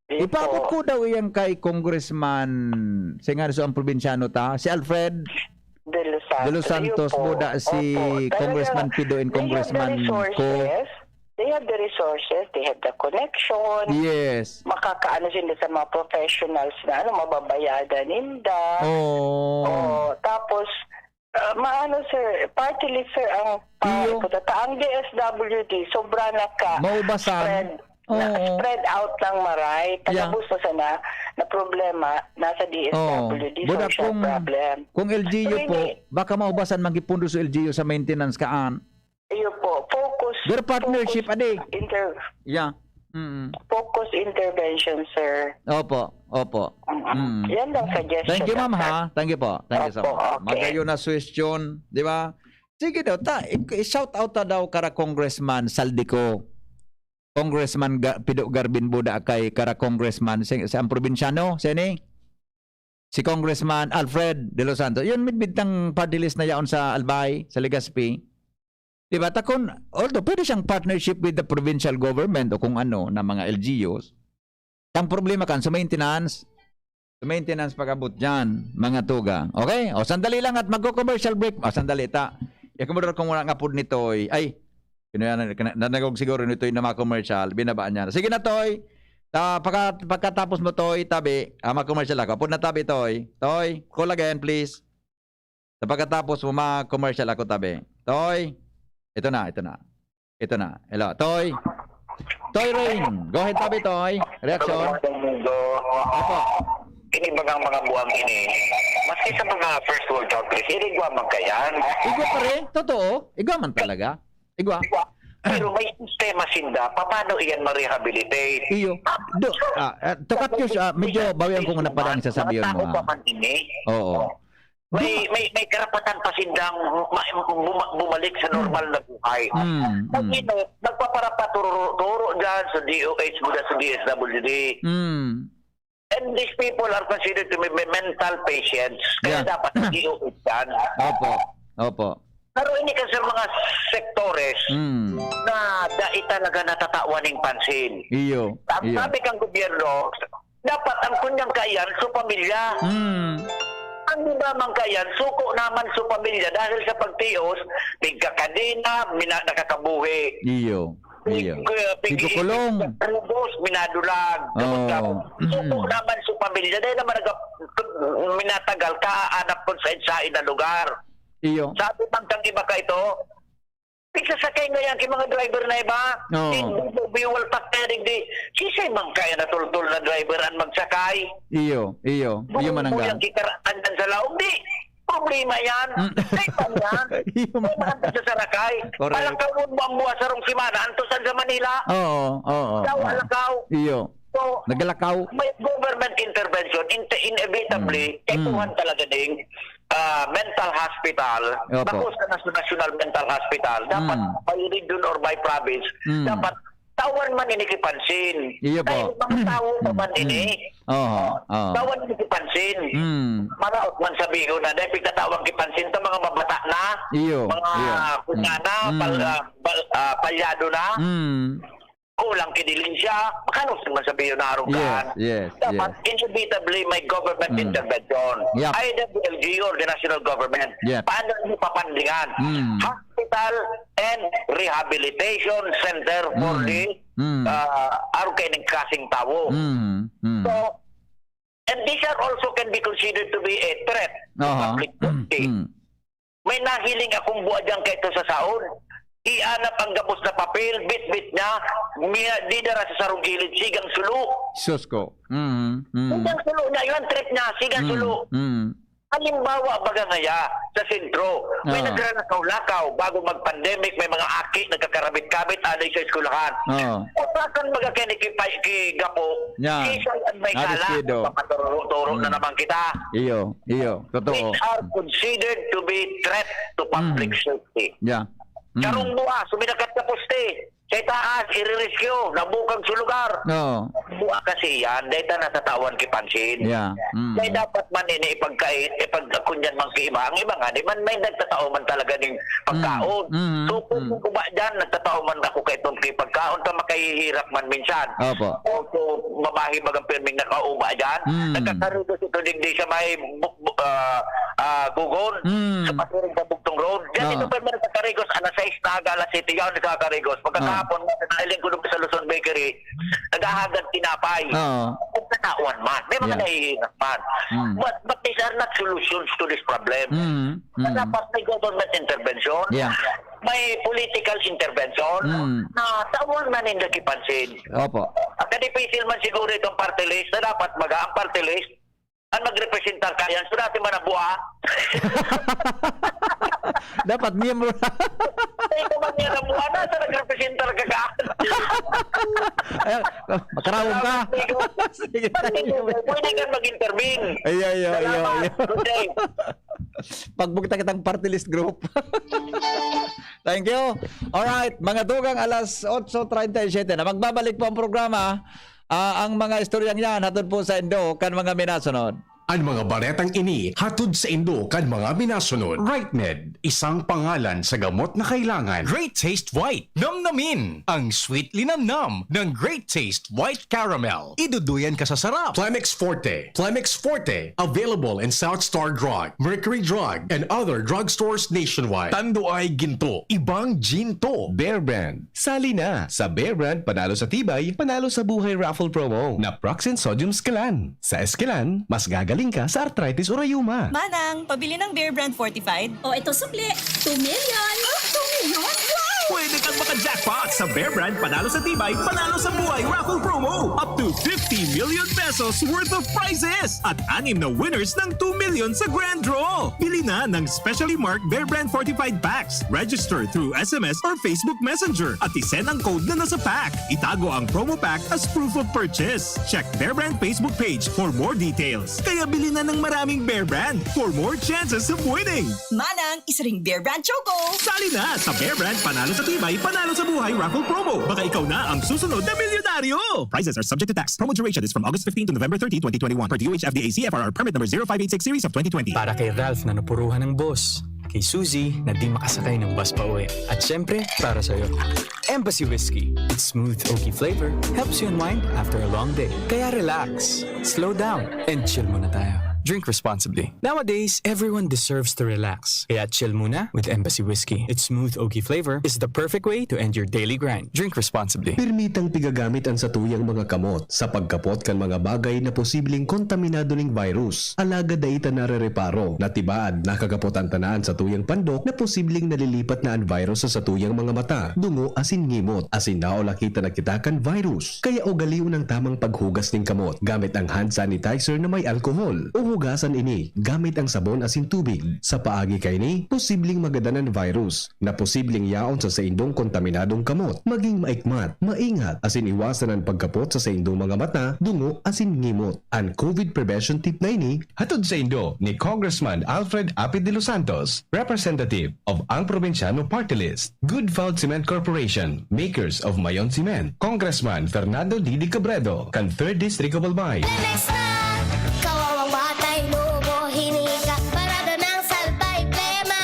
Ipaabot ko daw yan kay Congressman, siya nga ang probinsyano ta, si Alfred De Los Santos, Buda, si Congressman Pido and Congressman Ko. They have the resources, they have the connection. Yes. Makakaano sila sa mga professionals na mababayadan ninda. Tapos maano sir, party list sir ang ang DSWD sobra na ka. Maubasan. Spread out lang maray. Tagabus na sana na problema nasa DSWD, social problem. Kung LGU po, baka maubasan magipundo sa LGU sa maintenance kaan. Iyo po, focus. Their partnership, ade. Focus intervention, sir. Opo. Yan lang suggestion. Thank you, ma'am, ha? Thank you po. Thank you so much. Okay. Magayon na question, di ba? Sige daw, shout out ta daw kara Congressman Saldico. Congressman Pido Garbin Buda kay kara Congressman sa ang probinsyano, sini? Si Congressman Alfred De Los Santos. Yun, midbintang party list na yaon sa Albay, sa Legazpi. Diba? Takon, although pwede siyang partnership with the provincial government o kung ano na mga LGUs. Ang problema kan sa maintenance. Sa maintenance pag-abot dyan, mga tuga. Okay? O, sandali lang at magko-commercial break. O, sandali ta. Ikumudor kung wala nga po nito ay nanagog siguro nito yung mga commercial. Binabaan niya. Sige na, Toy. Pagkatapos mo, Toy, tabi. Mag-commercial ako. Put na tabi, Toy. Toy, call again, please. Sa pagkatapos mo, mag-commercial ako, tabi. Toy. Ito na. Hello, Toy. Toy Rain. Go ahead, tabi, Toy. Reaction. Apo. Kinibagang mga buwang ini. Maski sa mga first world countries, irigwa man kayan. Igwa pa rin? Totoo? Igwa man talaga? Igwa? Pero may sistema sinda, paano iyan ma-rehabilitate? Iyo. Tukat yun siya. Medyo bawian ko na parang sasabihin mo. Matao pa man ini. Oo. May karapatan pa sindang bumalik sa normal na buhay. Nagpaparapaturo dyan sa DOH mula sa DSWD. And these people are considered to be mental patients. Kaya dapat sa DOH yan. Opo. Pero ini kasi mga sektores na dai talaga natatawaning pansin. Iyo. Sabi kang gobyerno, dapat ang kunyang kayan sa pamilya. Ang di ba man kayan, suko naman sa pamilya dahil sa pagtios, bigkakadina, nakakabuhi. Iyo. Pigukulong. Rubos, minadulag. Suko naman sa pamilya dahil naman minatagal kaanap po sa insain na lugar. Iyo. Sabi man kang iba ka ito, pigsasakay na yan kay mga driver na iba. Biwal patering di. Sisay man kaya na tultul na driver ang magsakay. Iyo manangga. Bukong kikaraan dan sa laog. Di. Problema yan. Kaipan yan. Iyo manangga. Sa sarakay. Alakaw mo ang buwas sarong simana. Antosan sa Manila. Oo. Daw alakaw. Iyo. So, nagalakaw. May government intervention. Inevitably, kaipuhan talaga ding mental hospital, Opo. bakos ka na sa National Mental Hospital, dapat by region or by province, dapat tawan man ini kipansin. Iyo po. Dahil mga tao pa man ini, tawan ini kipansin. Maraot man sabihin na, dahil pagkatawang kipansin sa mga mabata na, Iyo. mga kunyana, palyado na, kulang kidilin siya, makano man sabihin na arugan. Yes. Dapat inevitably may government intervention. Yep. Either the LGU or the national government. Yep. Paano nyo papandingan? Hospital and rehabilitation center for the arugan ng klaseng tao. So, and these are also can be considered to be a threat to public safety. May nahiling akong buwa dyan kaito sa saon. Ianap ang gapos na papel, bit-bit niya, di dara sa sarong gilid, sigang sulo. Sus ko. Sigang sulo niya, yun trip niya, sigang sulo. Halimbawa, baga ngaya, sa sentro, may nagranakaw-lakaw bago mag-pandemic, may mga aki, nagkakarabit-kabit, alay sa eskulahan. Usakan baga gapo, isa ang may kala, papaturo-turo na naman kita. Iyo, totoo. These are considered to be threat to public safety. Yeah. Karong buwa, suminakat ka poste. Sa taas, iririskyo, nabukang sa lugar. Buwa kasi yan, dahil na natatawan kipansin. Yeah. Dahil dapat man ini ipagkunyan mang iba. Ang iba nga, di man may nagtatao man talaga ng pagkaon. So kung ba dyan, nagtatao man ako kay itong pagkaon, ta makahihirap man minsan. Opo. So mabahi bagang pirming nakauba dyan. Nagkakaroon ito digdi sa may gugon, sa pasiring sa Bugtong Road. Diyan ito pa may nagkakarigos, alas 6 na agala city, yaw nagkakarigos. Pagkakapon, nailing ko doon sa Luzon Bakery, nagahagad tinapay. Nagtatawan man. May mga nahihirap man. But these are not solutions to this problem. Dapat may government intervention. Yeah. May political intervention na tawag man hindi kipansin. Opo. Akadipisil man siguro itong party list na dapat ang party list ang magrepresentar ka yan. So natin man nabuha. Dapat miyembro. Ito man yan nabuha na sa nagrepresentar ka ka. Makarawang ka. Sige. Pwede ka mag-intervene. Ayo. Good day. Pagbukta kitang party list group. Thank you. Alright, mga dugang alas 8:37 na magbabalik po ang programa. Ang mga istoryang yan hatod po sa Indo kan mga minasunod. Ang mga baretang ini hatod sa Indo kan mga minasunod. RightMed, isang pangalan sa gamot na kailangan. Great Taste White, namnamin ang sweetly namnam ng Great Taste White Caramel. Iduduyan ka sa sarap. Plemix Forte, available in South Star Drug, Mercury Drug, and other drugstores nationwide. Tando ay ginto, ibang ginto. Bear Brand. Sali na sa Bear Brand, panalo sa tibay, panalo sa buhay raffle promo na Proxen Sodium Scalan. Sa Escalan, mas gagaling ka sa arthritis o rayuma. Manang, pabili ng Bear Brand Fortified. O, ito sukli. 2 million. 2 million? Wow! Pwede kang maka-jackpot sa Bear Brand Panalo sa Tibay, Panalo sa Buhay Raffle Promo. Up to 50 million pesos worth of prizes. At 6 na winners ng 2 million sa grand draw. Bili na ng specially marked Bear Brand Fortified Packs. Register through SMS or Facebook Messenger. At isend ang code na nasa pack. Itago ang promo pack as proof of purchase. Check Bear Brand Facebook page for more details. Kaya bili na ng maraming Bear Brand for more chances of winning. Manang, isa ring Bear Brand Choco. Sali na sa Bear Brand Panalo sa Tibay, Panalo sa Buhay Raffle Promo. Baka ikaw na ang susunod na milyonaryo. Prizes are subject to tax. Promo duration is from August 15 to November 30, 2021. Per DOH FDA CFRR permit number 0586 series of 2020. Para kay Ralph na napuruhan ng boss. Kay Suzy na di makasakay ng bus pa uwi. At syempre, para sa'yo. Embassy Whiskey. Its smooth, oaky flavor helps you unwind after a long day. Kaya relax, slow down, and chill muna tayo. Drink responsibly. Nowadays, everyone deserves to relax. Kaya chill muna with Embassy Whiskey. Its smooth, oaky flavor is the perfect way to end your daily grind. Drink responsibly. Permitang pigagamit ang satuyang mga kamot sa pagkapot kan mga bagay na posibleng kontaminado ng virus. Alaga daita narereparo na tibaad nakagapot ang tanaan sa tuyang pandok na posibleng nalilipat na ang virus sa satuyang mga mata, dungo asin ngimot, asin naola kita nakitakan virus. Kaya ugaliw ng tamang paghugas ng kamot gamit ang hand sanitizer na may alcohol o Hugasan ini gamit ang sabon asin tubig. Sa paagi kay ni, posibleng magadanan virus na posibleng yaon sa indong kontaminadong kamot. Maging maikmat, maingat asin iwasan ang pagkapot sa indong mga mata, dungo asin ngimot. Ang COVID prevention tip na ini hatod sa indo ni Congressman Alfred Apid de los Santos, representative of ang Provinciano Party List. Good Found Cement Corporation, makers of Mayon Cement. Congressman Fernando Didi Cabredo, kan 3rd District of Albay. Kawawang batay, lubo, hinika, parada ng salbay, plema.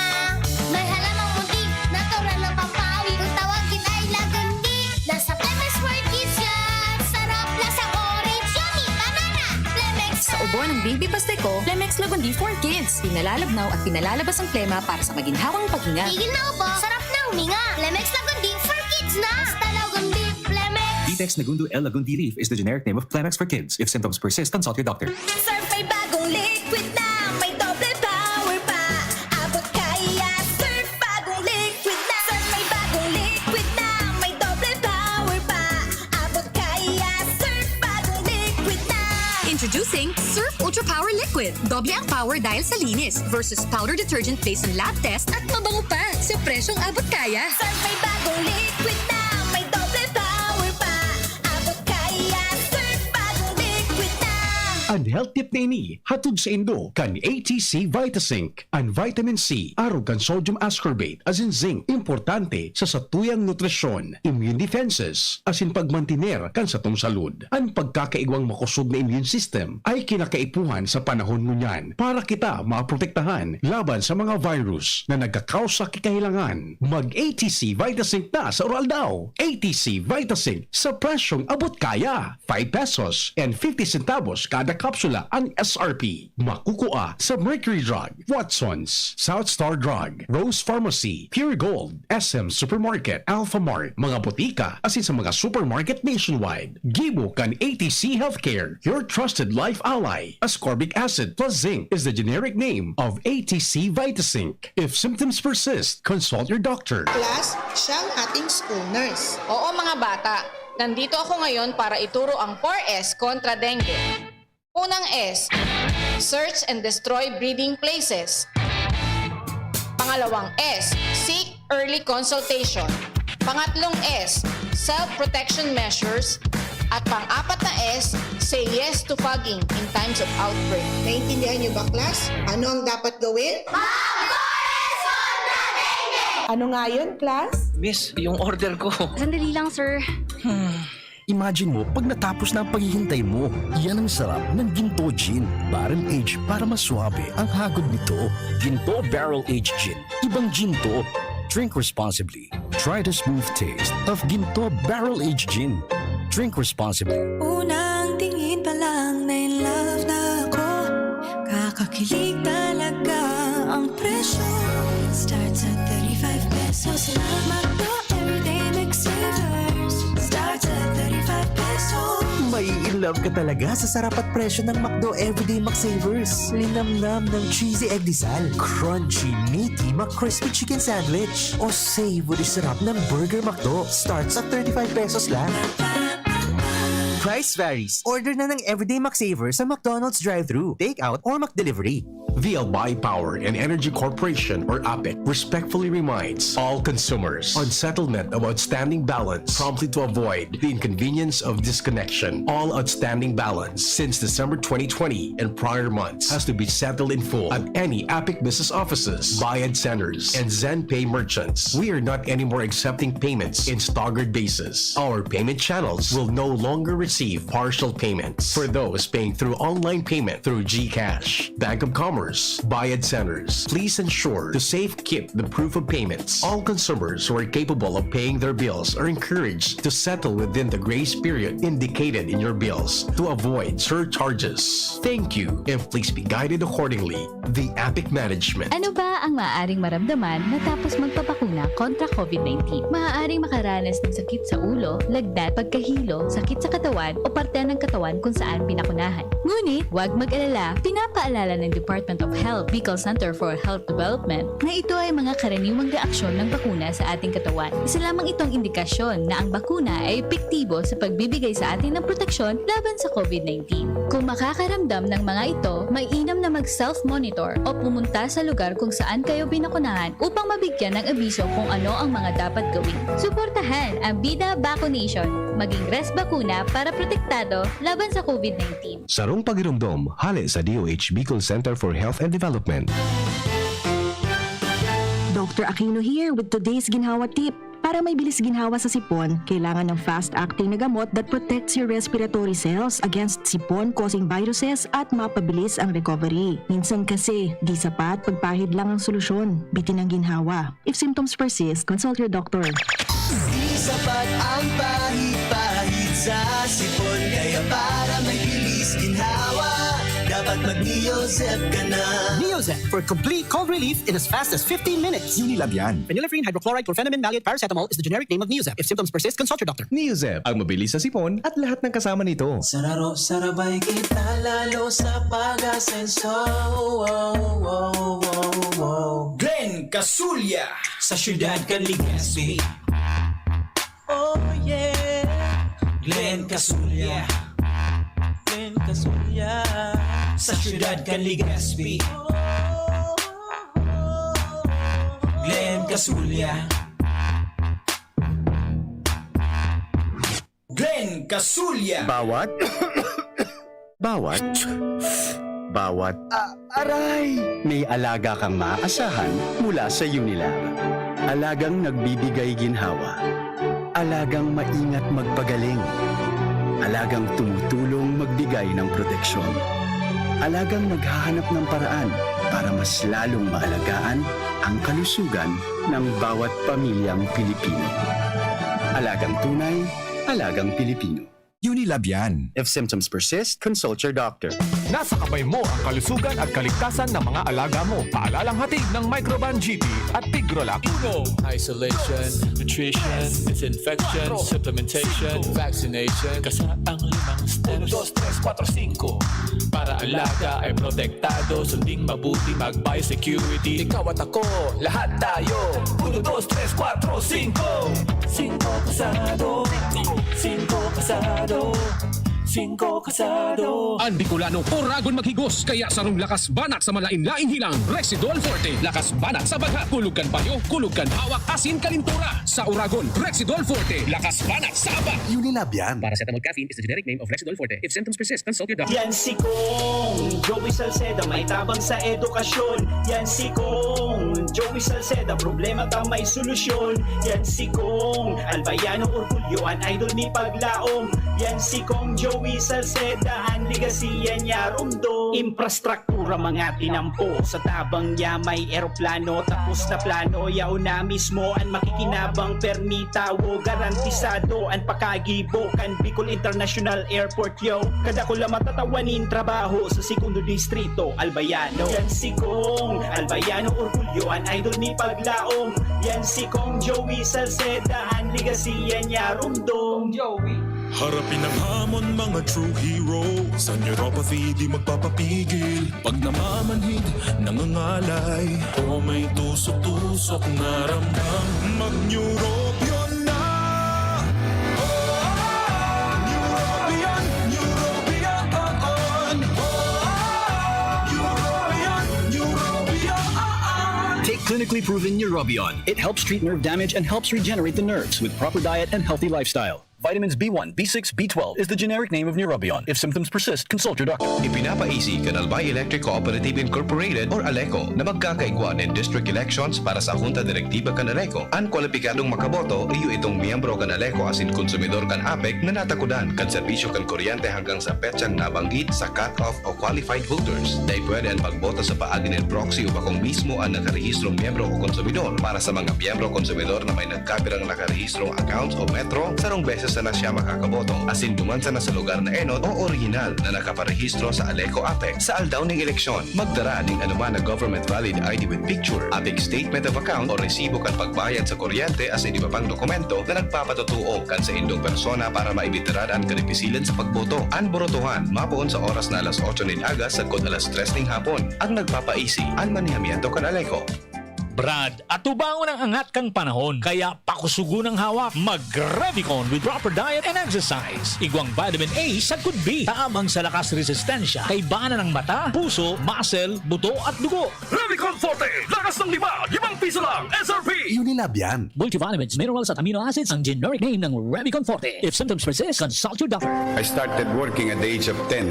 May halamang muntik, natural ng pampawi, kung tawagin ay lagandi. Nasa Plemex for Kids yan, sarap lasang orange, yummy, banana, Plemex. Sa ubo ng baby pasteco, Plemex Lagundi for Kids. Pinalalabnaw at pinalalabas ang plema para sa maginhawang paghinga. Tigil na ubo, sarap na huminga. Plemex Lagundi for Kids na. Basta Lagundi, Plemex. Vitex Nagundo L. Lagundi Leaf is the generic name of Plemex for kids. If symptoms persist, consult your doctor. Surf may bagong liquid na, may double power pa. Abot kaya, surf bagong liquid na. Surf may bagong liquid na, may double power pa. Abot kaya, surf bagong liquid na. Introducing Surf Ultra Power Liquid. Doble ang power dahil sa linis versus powder detergent based on lab test at mabango pa sa presyong abot kaya. Surf may bagong liquid na, may double power pa. Abot kaya, surf bagong liquid na. Ang health tip na ini, hatod sa indo, kan ATC Vitasync. Ang vitamin C, arog kan sodium ascorbate, as in zinc, importante sa satuyang nutrisyon, immune defenses, as in pagmantiner kan sa tong salud. Ang pagkakaigwang makusog na immune system ay kinakaipuhan sa panahon ngunyan para kita maprotektahan laban sa mga virus na nagkakausa kikahilangan. Mag-ATC Vitasync na sa oral daw. ATC Vitasync sa presyong abot kaya. 5 pesos and 50 centavos kada kapsula ang SRP. Makukuha sa Mercury Drug, Watsons, South Star Drug, Rose Pharmacy, Pure Gold, SM Supermarket, Alpha Mart, mga botika, asin sa mga supermarket nationwide. Gibo kan ATC Healthcare, your trusted life ally. Ascorbic acid plus zinc is the generic name of ATC Vitasync. If symptoms persist, consult your doctor. Class, siyang ating school nurse. Oo mga bata, nandito ako ngayon para ituro ang 4S kontra dengue. Unang S, search and destroy breeding places. Pangalawang S, seek early consultation. Pangatlong S, self-protection measures. At pang-apat na S, say yes to fogging in times of outbreak. Naintindihan niyo ba, class? Ano ang dapat gawin? Mag-4S kontra dengue! Ano nga yun, class? Miss, yung order ko. Sandali lang, sir. Imagine mo, pag natapos na ang paghihintay mo, yan ang sarap ng Ginto Gin. Barrel Aged para mas swabe ang hagod nito. Ginto Barrel Aged Gin. Ibang Ginto. Drink responsibly. Try the smooth taste of Ginto Barrel Aged Gin. Drink responsibly. Unang tingin pa lang na in love na ako. Kakakilig talaga ang presyo. Starts at 35 pesos lang. Magdo everyday McSavers. Starts at 35 pesos. May in love ka talaga sa sarap at presyo ng McDo Everyday McSavers. Linamnam ng cheesy egg disal, crunchy, meaty McCrispy chicken sandwich, o savory sarap ng Burger McDo. Starts at 35 pesos lang. Price varies. Order na ng Everyday McSavers sa McDonald's drive-thru, take-out, or McDelivery. The Albay Power and Energy Corporation, or APEC, respectfully reminds all consumers on settlement of outstanding balance promptly to avoid the inconvenience of disconnection. All outstanding balance since December 2020 and prior months has to be settled in full at any APEC business offices, Bayad centers, and ZenPay merchants. We are not anymore accepting payments in staggered basis. Our payment channels will no longer receive partial payments for those paying through online payment through GCash, Bank of Commerce, Bayad centers. Please ensure to safe keep the proof of payments. All consumers who are capable of paying their bills are encouraged to settle within the grace period indicated in your bills to avoid surcharges. Thank you, and please be guided accordingly. The APEC Management. Ano ba ang maaaring maramdaman matapos magpapakuna kontra COVID-19? Maaaring makaranas ng sakit sa ulo, lagnat, pagkahilo, sakit sa katawan o parte ng katawan kung saan pinakunahan. Ngunit, huwag mag-alala, pinapaalala ng Department Department of Health Bicol Center for Health Development na ito ay mga karaniwang reaksyon ng bakuna sa ating katawan. Isa lamang itong indikasyon na ang bakuna ay epektibo sa pagbibigay sa atin ng proteksyon laban sa COVID-19. Kung makakaramdam ng mga ito, mainam na mag-self-monitor o pumunta sa lugar kung saan kayo binakunahan upang mabigyan ng abiso kung ano ang mga dapat gawin. Suportahan ang Bida Vaccination. Maging rest bakuna para protektado laban sa COVID-19. Sarong pagirumdom, hali sa DOH Bicol Center for Health and Development. Dr. Aquino here with today's ginhawa tip. Para may bilis ginhawa sa sipon, kailangan ng fast-acting na gamot that protects your respiratory cells against sipon-causing viruses at mapabilis ang recovery. Minsan kasi, di sapat pagpahid lang ang solusyon. Bitin ang ginhawa. If symptoms persist, consult your doctor. Di sapat ang pahid-pahid sa sipon, kaya para may bilis ginhawa, dapat mag-Neozep ka na. Neozep for complete cold relief in as fast as 15 minutes. Unilab yan. Phenylephrine, hydrochloride, chlorpheniramine, maleate, paracetamol is the generic name of Neozep. If symptoms persist, consult your doctor. Neozep, ang mabilis sa sipon at lahat ng kasama nito. Sararo, sarabay kita lalo sa pag-asenso. Glenn Casulya sa Siyudad Legazpi. Oh yeah, Glenn Casulya. Glenn Casulya sa Siyudad Legazpi. Glenn Casulya. Glenn Casulya. Bawat aray! May alaga kang maaasahan mula sa Unilab. Alagang nagbibigay ginhawa. Alagang maingat magpagaling. Alagang tumutulong magbigay ng proteksyon. Alagang naghahanap ng paraan para mas lalong maalagaan ang kalusugan ng bawat pamilyang Pilipino. Alagang tunay, alagang Pilipino. Unilab yan. If symptoms persist, consult your doctor. Nasa kamay mo ang kalusugan at kaligtasan ng mga alaga mo. Paalalang hatid ng Microban GP at Tigrolac. Isolation, nutrition, disinfection, supplementation, vaccination. Kasa ang 5 steps. 1, 2, 3, 4, 5. Para alaga ay protektado, sunding mabuti, mag-biosecurity. Ikaw at ako, lahat tayo. 1, 2, 3, 4, 5. 5 kasado. 5 kasado. 5 kasado. Ang Bicolano Oragon maghigos, kaya sarong lakas banat sa malain-laing hilang. Rexidol Forte, lakas banat sa baga. Kulugan payo, kulugan hawak, asin kalintura. Sa Oragon, Rexidol Forte, lakas banat sa aba. Unilab yan. Paracetamol caffeine is the generic name of Rexidol Forte. If symptoms persist, consult your doctor. Yan si Kong Joey Salceda, may tabang sa edukasyon. Yan si Kong Joey Salceda, problema ta may solusyon. Yan si Kong Albayano Orgulyo, an idol ni Paglaom. Yan si Kong Joey Salceda, ang ligasiya niya rumdo. Infrastruktura mga tinampo, sa tabang niya may eroplano. Tapos na plano, yaw na mismo ang makikinabang permitawo. Garantisado ang pakagibo kan Bicol International Airport yo. Kada ko lang matatawanin trabaho sa segundo distrito Albayano. Yan si Kong Albayano Orgulyo, an idol ni Paglaom. Yan si Kong Joey Salceda, ang ligasiya niya rumdo. Joey. Harapin ang hamon mga true hero. Sa neuropathy di magpapapigil. Pag namamanhid, nangangalay, o may tusok-tusok na ramdam, mag-neurobion na. Neurobion, Neurobion. Take clinically proven Neurobion. It helps treat nerve damage and helps regenerate the nerves with proper diet and healthy lifestyle. Vitamins B1, B6, B12 is the generic name of Neurobion. If symptoms persist, consult your doctor. Ipinapa-easy ka ng Albay Electric Cooperative Incorporated or ALECO na magkakaigwa ng district elections para sa Junta Direktiba kan ALECO. Ang kwalipikadong makaboto, iyo itong miyembro kan ALECO asin konsumidor kan APEC na natakudan kan serbisyo kan kuryente hanggang sa petsang nabanggit sa cut-off o qualified voters. Dahil pwede ang pagboto sa paagi ng proxy o bakong mismo ang nakarehistrong miyembro o konsumidor. Para sa mga miyembro o konsumidor na may nagkapirang nakarehistrong accounts o metro, sarong beses beses na siya makakaboto, asin dumansa na sa lugar na enot o original na nakaparehistro sa Aleco APEC sa aldaw ng eleksyon. Magdara ng anuman na government valid ID with picture, APEC statement of account o resibo kan pagbayad sa kuryente asin iba pang dokumento na nagpapatutuo kan sa indong persona para maibitiran ang kanipisilan sa pagboto. Ang borotohan, mapuon sa oras na alas 8 ng aga sa kod alas 3 ng hapon. Ang nagpapaisi, ang manihamiento kan Aleco. Brad, atubangon ang angat kang panahon. Kaya pakusugo ng hawak. Mag-Revicon with proper diet and exercise. Igwang vitamin A sa could be. Taabang sa lakas resistensya. Kay bana ng mata, puso, muscle, buto at dugo. Revicon Forte! Lakas ng 5 piso lang! SRP! Unilab yan. Multivitamins, minerals at amino acids ang generic name ng Revicon Forte. If symptoms persist, consult your doctor. I started working at the age of 10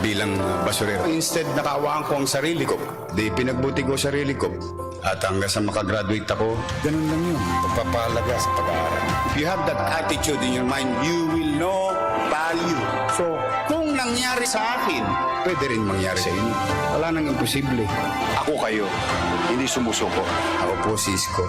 bilang basurero. Instead, nakawaan ko ang sarili ko. Di pinagbuti ko sarili ko. At hanggang sa makagraduate ako, ganun lang yun. Pagpapahalaga sa pag-aaral. If you have that attitude in your mind, you will know value. So, kung nangyari sa akin, pwede rin mangyari sa inyo. Wala nang imposible. Ako kayo, hindi sumusuko. Ako po si Isko.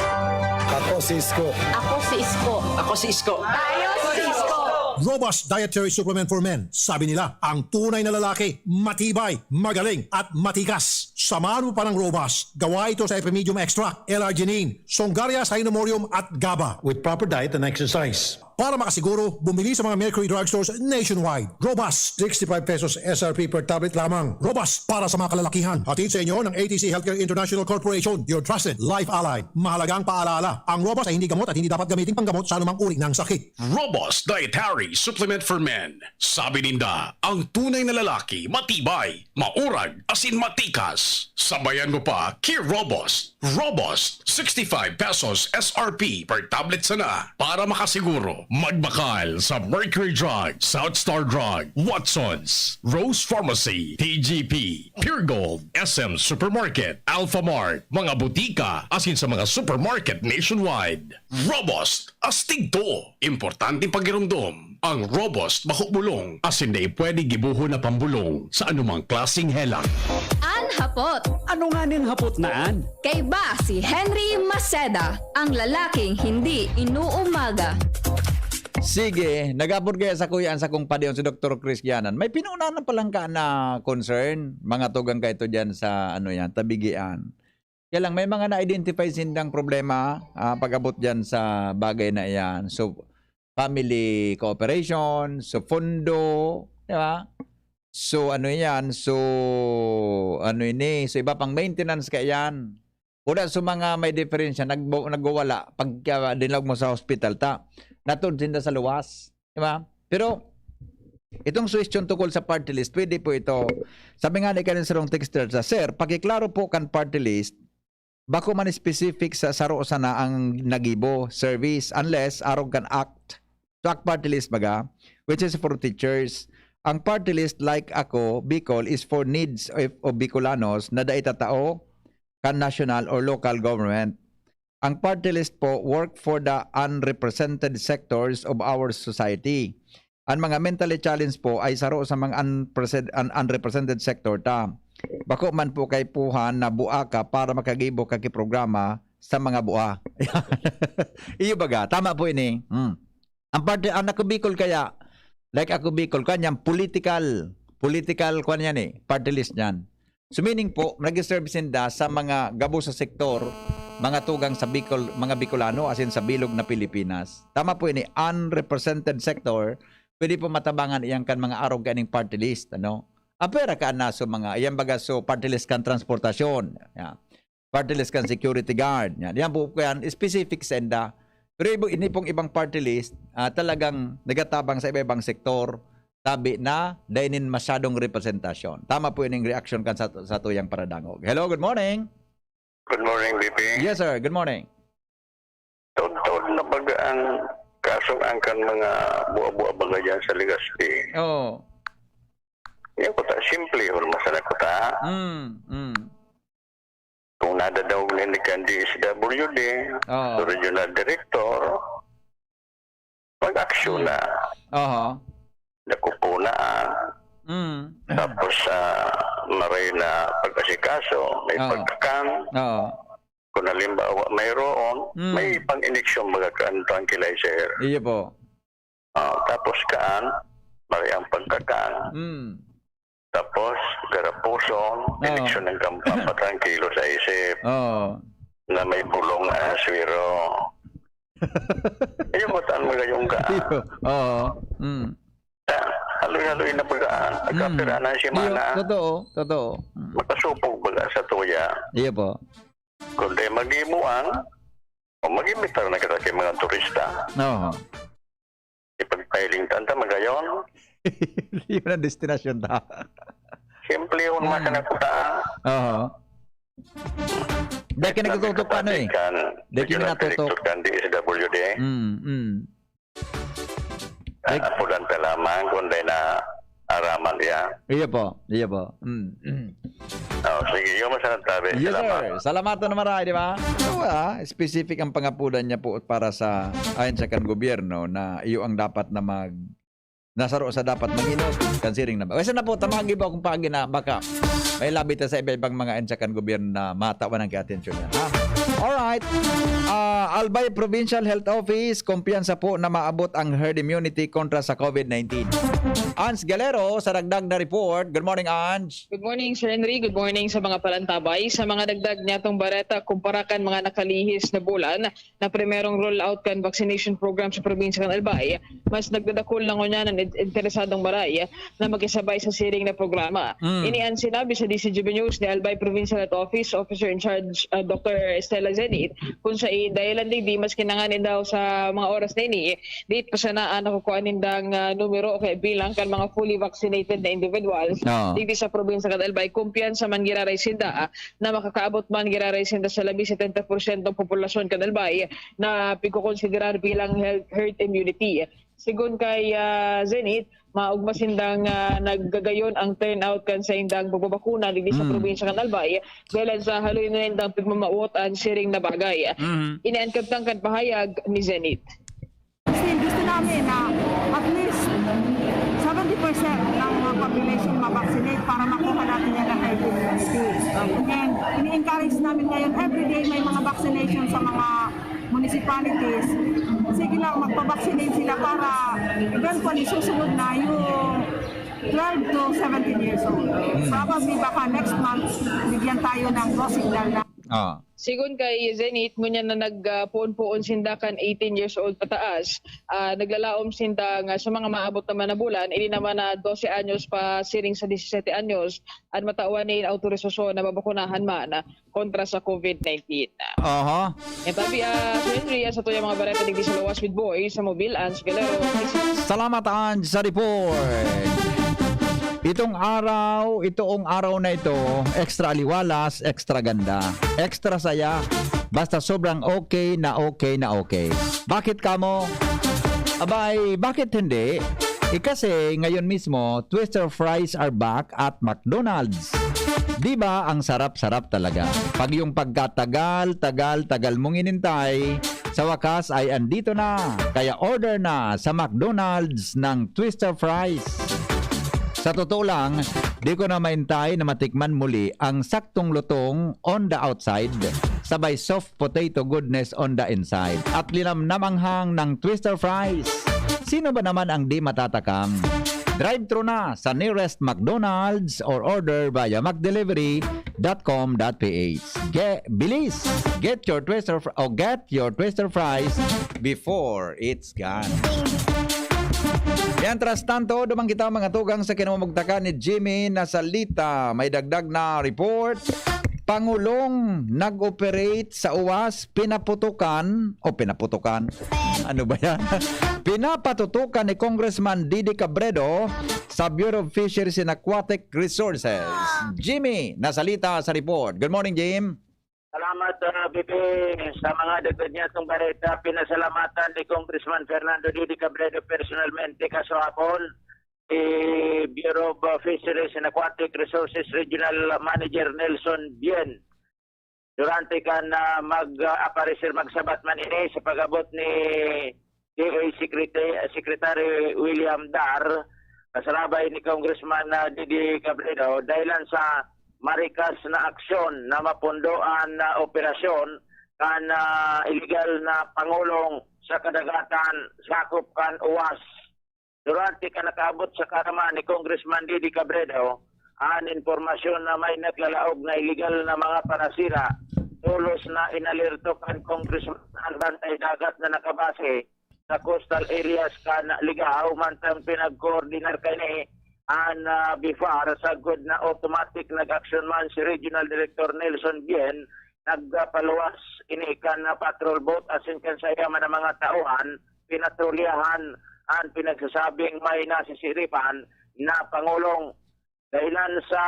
Ako si Isko. Ako si Isko. Ako si Isko. Tayo si Isko. Robust Dietary Supplement for Men. Sabi nila, ang tunay na lalaki, matibay, magaling, at matikas. Samahan mo pa ng Robust. Gawa ito sa Epimedium Extract, L-arginine, Songaria Cynomorium at GABA with proper diet and exercise. Para makasiguro, bumili sa mga Mercury drugstores nationwide. Robust, 65 pesos SRP per tablet lamang. Robust para sa mga kalalakihan. Hatid sa inyo ng ATC Healthcare International Corporation, your trusted life ally. Mahalagang paalala, ang Robust ay hindi gamot at hindi dapat gamitin panggamot sa anumang uri ng sakit. Robust Dietary Supplement for Men. Sabi ninda, ang tunay na lalaki, matibay, maurag, asin matikas. Sabayan mo pa, Key Robust. Robust, 65 pesos SRP per tablet sana. Para makasiguro, magbakal sa Mercury Drug, South Star Drug, Watson's, Rose Pharmacy, TGP, Pure Gold, SM Supermarket, Alpha Mart, mga butika, asin sa mga supermarket nationwide. Robust, astig to. Importante pagirumdom. Ang Robust mahubulong, asin na pwede gibuho na pambulong sa anumang klaseng helang. An Hapot. Ano nga ning hapot naan? Kay ba si Henry Maceda, ang lalaking hindi inuumaga. Sige, nagabot kaya sa kuya sa kong padiyon si Dr. Chris Gianan. May pinuna na palang ka na concern. Mga tugang ka ito dyan sa tabigian. Kaya lang, may mga na-identify sindang problema pag-abot dyan sa bagay na iyan. So, family cooperation, so fondo, di ba? So, So, so iba pang maintenance ka yan. Una sa mga may diferensya, nagwawala pag dinlag mo sa hospital natod sinda sa luwas. Diba? Pero, itong question tukol sa party list, pwede po ito. Sabi nga ni kanin sa rong texter sa, Sir, pakiklaro po kan party list, bako man specific sa saro sana ang nagibo service unless arog kan act. So, act party list baga, which is for teachers. Ang party list like ako, Bicol, is for needs of Bicolanos na daita tao kan national or local government. Ang party list po work for the unrepresented sectors of our society. Ang mga mentally challenged po ay saro sa mga unrepresented sector ta. Bako man po kay puhan na bua ka para makagibo ka programa sa mga bua. Iyo baga, tama po ini. Ang party ang ako Bicol kaya like ako Bicol kanyang political kwan yan party list niyan. So meaning po, nag-serve sinda sa mga gabo sa sektor, mga tugang sa Bicol, mga Bicolano, as in sa bilog na Pilipinas. Tama po ini, unrepresented sector, pwede po matabangan iyang kan mga arog kaning party list, Apera ka na so mga, iyang baga so party list kan transportasyon, party list kan security guard, yan po yan, specific senda. Pero ini pong ibang party list, talagang nagatabang sa iba-ibang sektor, sabi na dainin masyadong representasyon. Tama po yung reaction kan sa tuyang paradangog. Hello, good morning. Good morning, VP. Yes, sir. Good morning. Taon-taon na bagaan kasong angkan mga buwa-buwa baga dyan sa Legazpi. Oo. Yan ko ta, simple yun masala ko ta. Kung nadadaw ni DZGB, regional director, mag-aksyon na. Nakupunaan. Tapos maray na pag-asikaso, may pagkakan. Kung halimbawa mayroon, may pang-ineksyon magakaan tranquilizer. Iyo po. Tapos kaan, bari ang pagkakaan. Tapos, garapuson, eleksyon ng kampapatang kilo sa isip. Na may bulong aswiro. Yung mataan mo yung kaan. Haloy-haloy na bagaan. Nagkapira na si Mana. Totoo. Makasupog baga sa tuya. Iya po. Kundi mag-imuan, o mag-imitar na kita kay mga turista. Ipag-filing tanta magayon. Yun ang destinasyon ta. Simple yun masanakuta. Dahil ka nagtututok pa ano eh. Dahil ka nagtututok. Kan di SWD. Pulan pa lamang kundi na araman yan. Iya po. Sige, yung masanat tabi. Yes sir. Salamat na maray, di ba? Specific ang pangapulan niya po para sa ayon sa kan gobyerno na iyo ang dapat na nasaro sa dapat manginot kansiring na ba. Kasi na po tamagi ba kung pagi na baka may labi ta sa iba-ibang mga ayon sa kan gobyerno na matawan ng atensyon niya. Alright. Albay Provincial Health Office, kumpiyansa po na maabot ang herd immunity kontra sa COVID-19. Ans Galero sa dagdag na report. Good morning, Ans. Good morning, Sir Henry. Good morning sa mga palantabay. Sa mga dagdag niya itong bareta, kumpara kan mga nakalihis na bulan na primerong rollout kan vaccination program sa probinsya kan Albay, mas nagdadakol lang niya ng interesadong maray na makisabay sa siring na programa. Inian sinabi sa DZGB News ni Albay Provincial Health Office Officer in Charge Dr. Estela Zenit kung sa dahilan di mas kinanganin daw sa mga oras na ini di pa sana nakukuha nindang numero o kaya bilang kan mga fully vaccinated na individuals di sa probinsya kan Albay kumpiyansa man giraray sinda na makakaabot man giraray sinda sa labi 70% ng populasyon kan Albay na pikukonsiderar bilang herd immunity. Sigun kay Zenit, maugma sindang naggagayon ang turnout kan sa indang pagbabakuna dili sa probinsya kan Albay dahil sa haloy na indang pagmamauot ang siring na bagay. Iniangkap kan pahayag ni Zenit. Gusto namin na at least 70% ng population ma-vaccinate para makuha natin yan ang herd immunity. And ini-encourage namin ngayon everyday may mga vaccination sa mga municipalities. Sige lang, magpa-vaccinate sila para eventually susunod na yung 12 to 17 years old. Probably baka next month, bigyan tayo ng go signal na. Sigun kay Zenit, ngunyan na nagpuon-puon sinda kan 18 years old pataas, naglalaom sinda nga sa mga maabot naman na bulan, ini naman na 12 anyos pa siring sa 17 anyos, at matawan ni autorisasyon na mabakunahan man kontra sa COVID-19. Yan tabi, Henry, sa ito yung mga bareta digdi sa Lawas with Boy sa Mobile, Ans Galero. Salamat, Ans, sa report. Itong araw na ito, extra aliwalas, extra ganda, extra saya, basta sobrang okay na okay. Bakit kamo? Abay, bakit hindi? Kasi ngayon mismo, Twister fries are back at McDonald's. Diba ang sarap-sarap talaga? Pag yung tagal mong inintay, sa wakas ay andito na. Kaya order na sa McDonald's ng Twister fries. Sa totoo lang, di ko na maintay na matikman muli ang saktong lutong on the outside, sabay soft potato goodness on the inside, at linamnamanghang ng Twister fries. Sino ba naman ang di matatakam? Drive-thru na sa nearest McDonald's or order via mcdelivery.com.ph. Bilis! Get your Twister fries before it's gone. Yan, tras tanto, dumang kita mga tugang sa kinamamagtaka ni Jimmy na salita. May dagdag na report. Pangulong nag-operate sa UWAS, pinaputukan. Ano ba yan? Pinapatutukan ni Congressman Didi Cabredo sa Bureau of Fisheries and Aquatic Resources. Jimmy, nasalita sa report. Good morning, Jim. Salamat, Bibi. Sa mga dagdag niya itong bareta, pinasalamatan ni Congressman Fernando Didi Cabredo personalmente kasapon, Bureau of Fisheries and Aquatic Resources Regional Manager Nelson Bien. Durante kan mag-aparecer magsabat man ini sa pag-abot ni DA Secretary William Dar, kasalabay ni Congressman Didi Cabredo, dahilan sa marikas na aksyon na mapundoan na operasyon kan illegal na pangulong sa kadagatan sakop kan UWAS durante ka nakaabot sa karama ni Congressman Didi Cabredo ang informasyon na may naglalaog na illegal na mga parasira, tulos na inalerto kan Congressman ang bantay dagat na nakabase sa coastal areas ka na ligaw mantang pinag-coordinar kani ang BIFAR sa good na automatic nag-action man si Regional Director Nelson Bien nagpaluwas inikan na patrol boat asin kan sayaman ng mga tauhan pinatrolyahan ang pinagsasabing may nasisiripan na Pangulong. Dahilan sa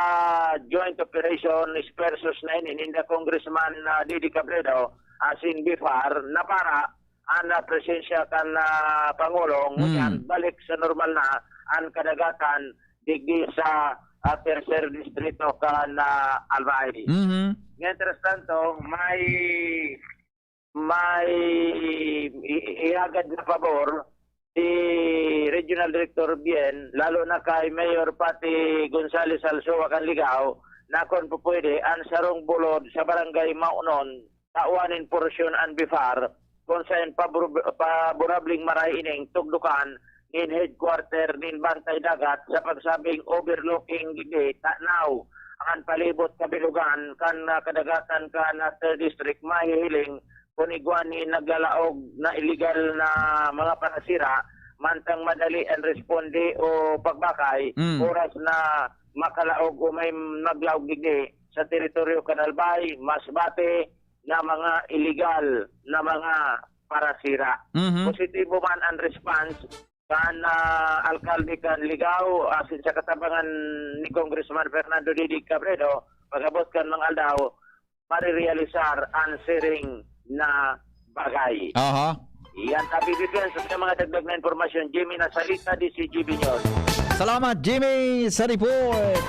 joint operation versus 9 ininda Congressman Didi Cabredo asin BIFAR na para ang presensya kan Pangulong ngunyan balik sa normal na ang kadagatan digdi sa tercer distrito kan Albay. Mientras tanto, may iagad na pabor si Regional Director Bien, lalo na kay Mayor Pati Gonzales Alsoa Kanligaw, na kung pwede, ang sarong bulod sa barangay Maunon, tauanin porsyon ang BIFAR, kung saan paborabling maraining tugdukan in headquarter nin Bantay Dagat sa pagsabing overlooking gate now ang palibot kabilugan kan kadagatan kan 3rd district mahihiling kung igwani naglalaog na illegal na mga parasira mantang madali ang responde o pagbakay oras na makalaog o may naglaog gigi sa teritoryo kanalbay masbate na mga illegal na mga parasira. Positibo man ang response kan alkalde kan Ligaw asin sa katabangan ni Congressman Fernando Didi Cabredo pagabot kan mga aldaw marirealisar ang sharing na bagay. Yan tabi bibigyan sa mga dagdag na informasyon. Jimmy Nasalita, DZGB News. Salamat Jimmy sa report.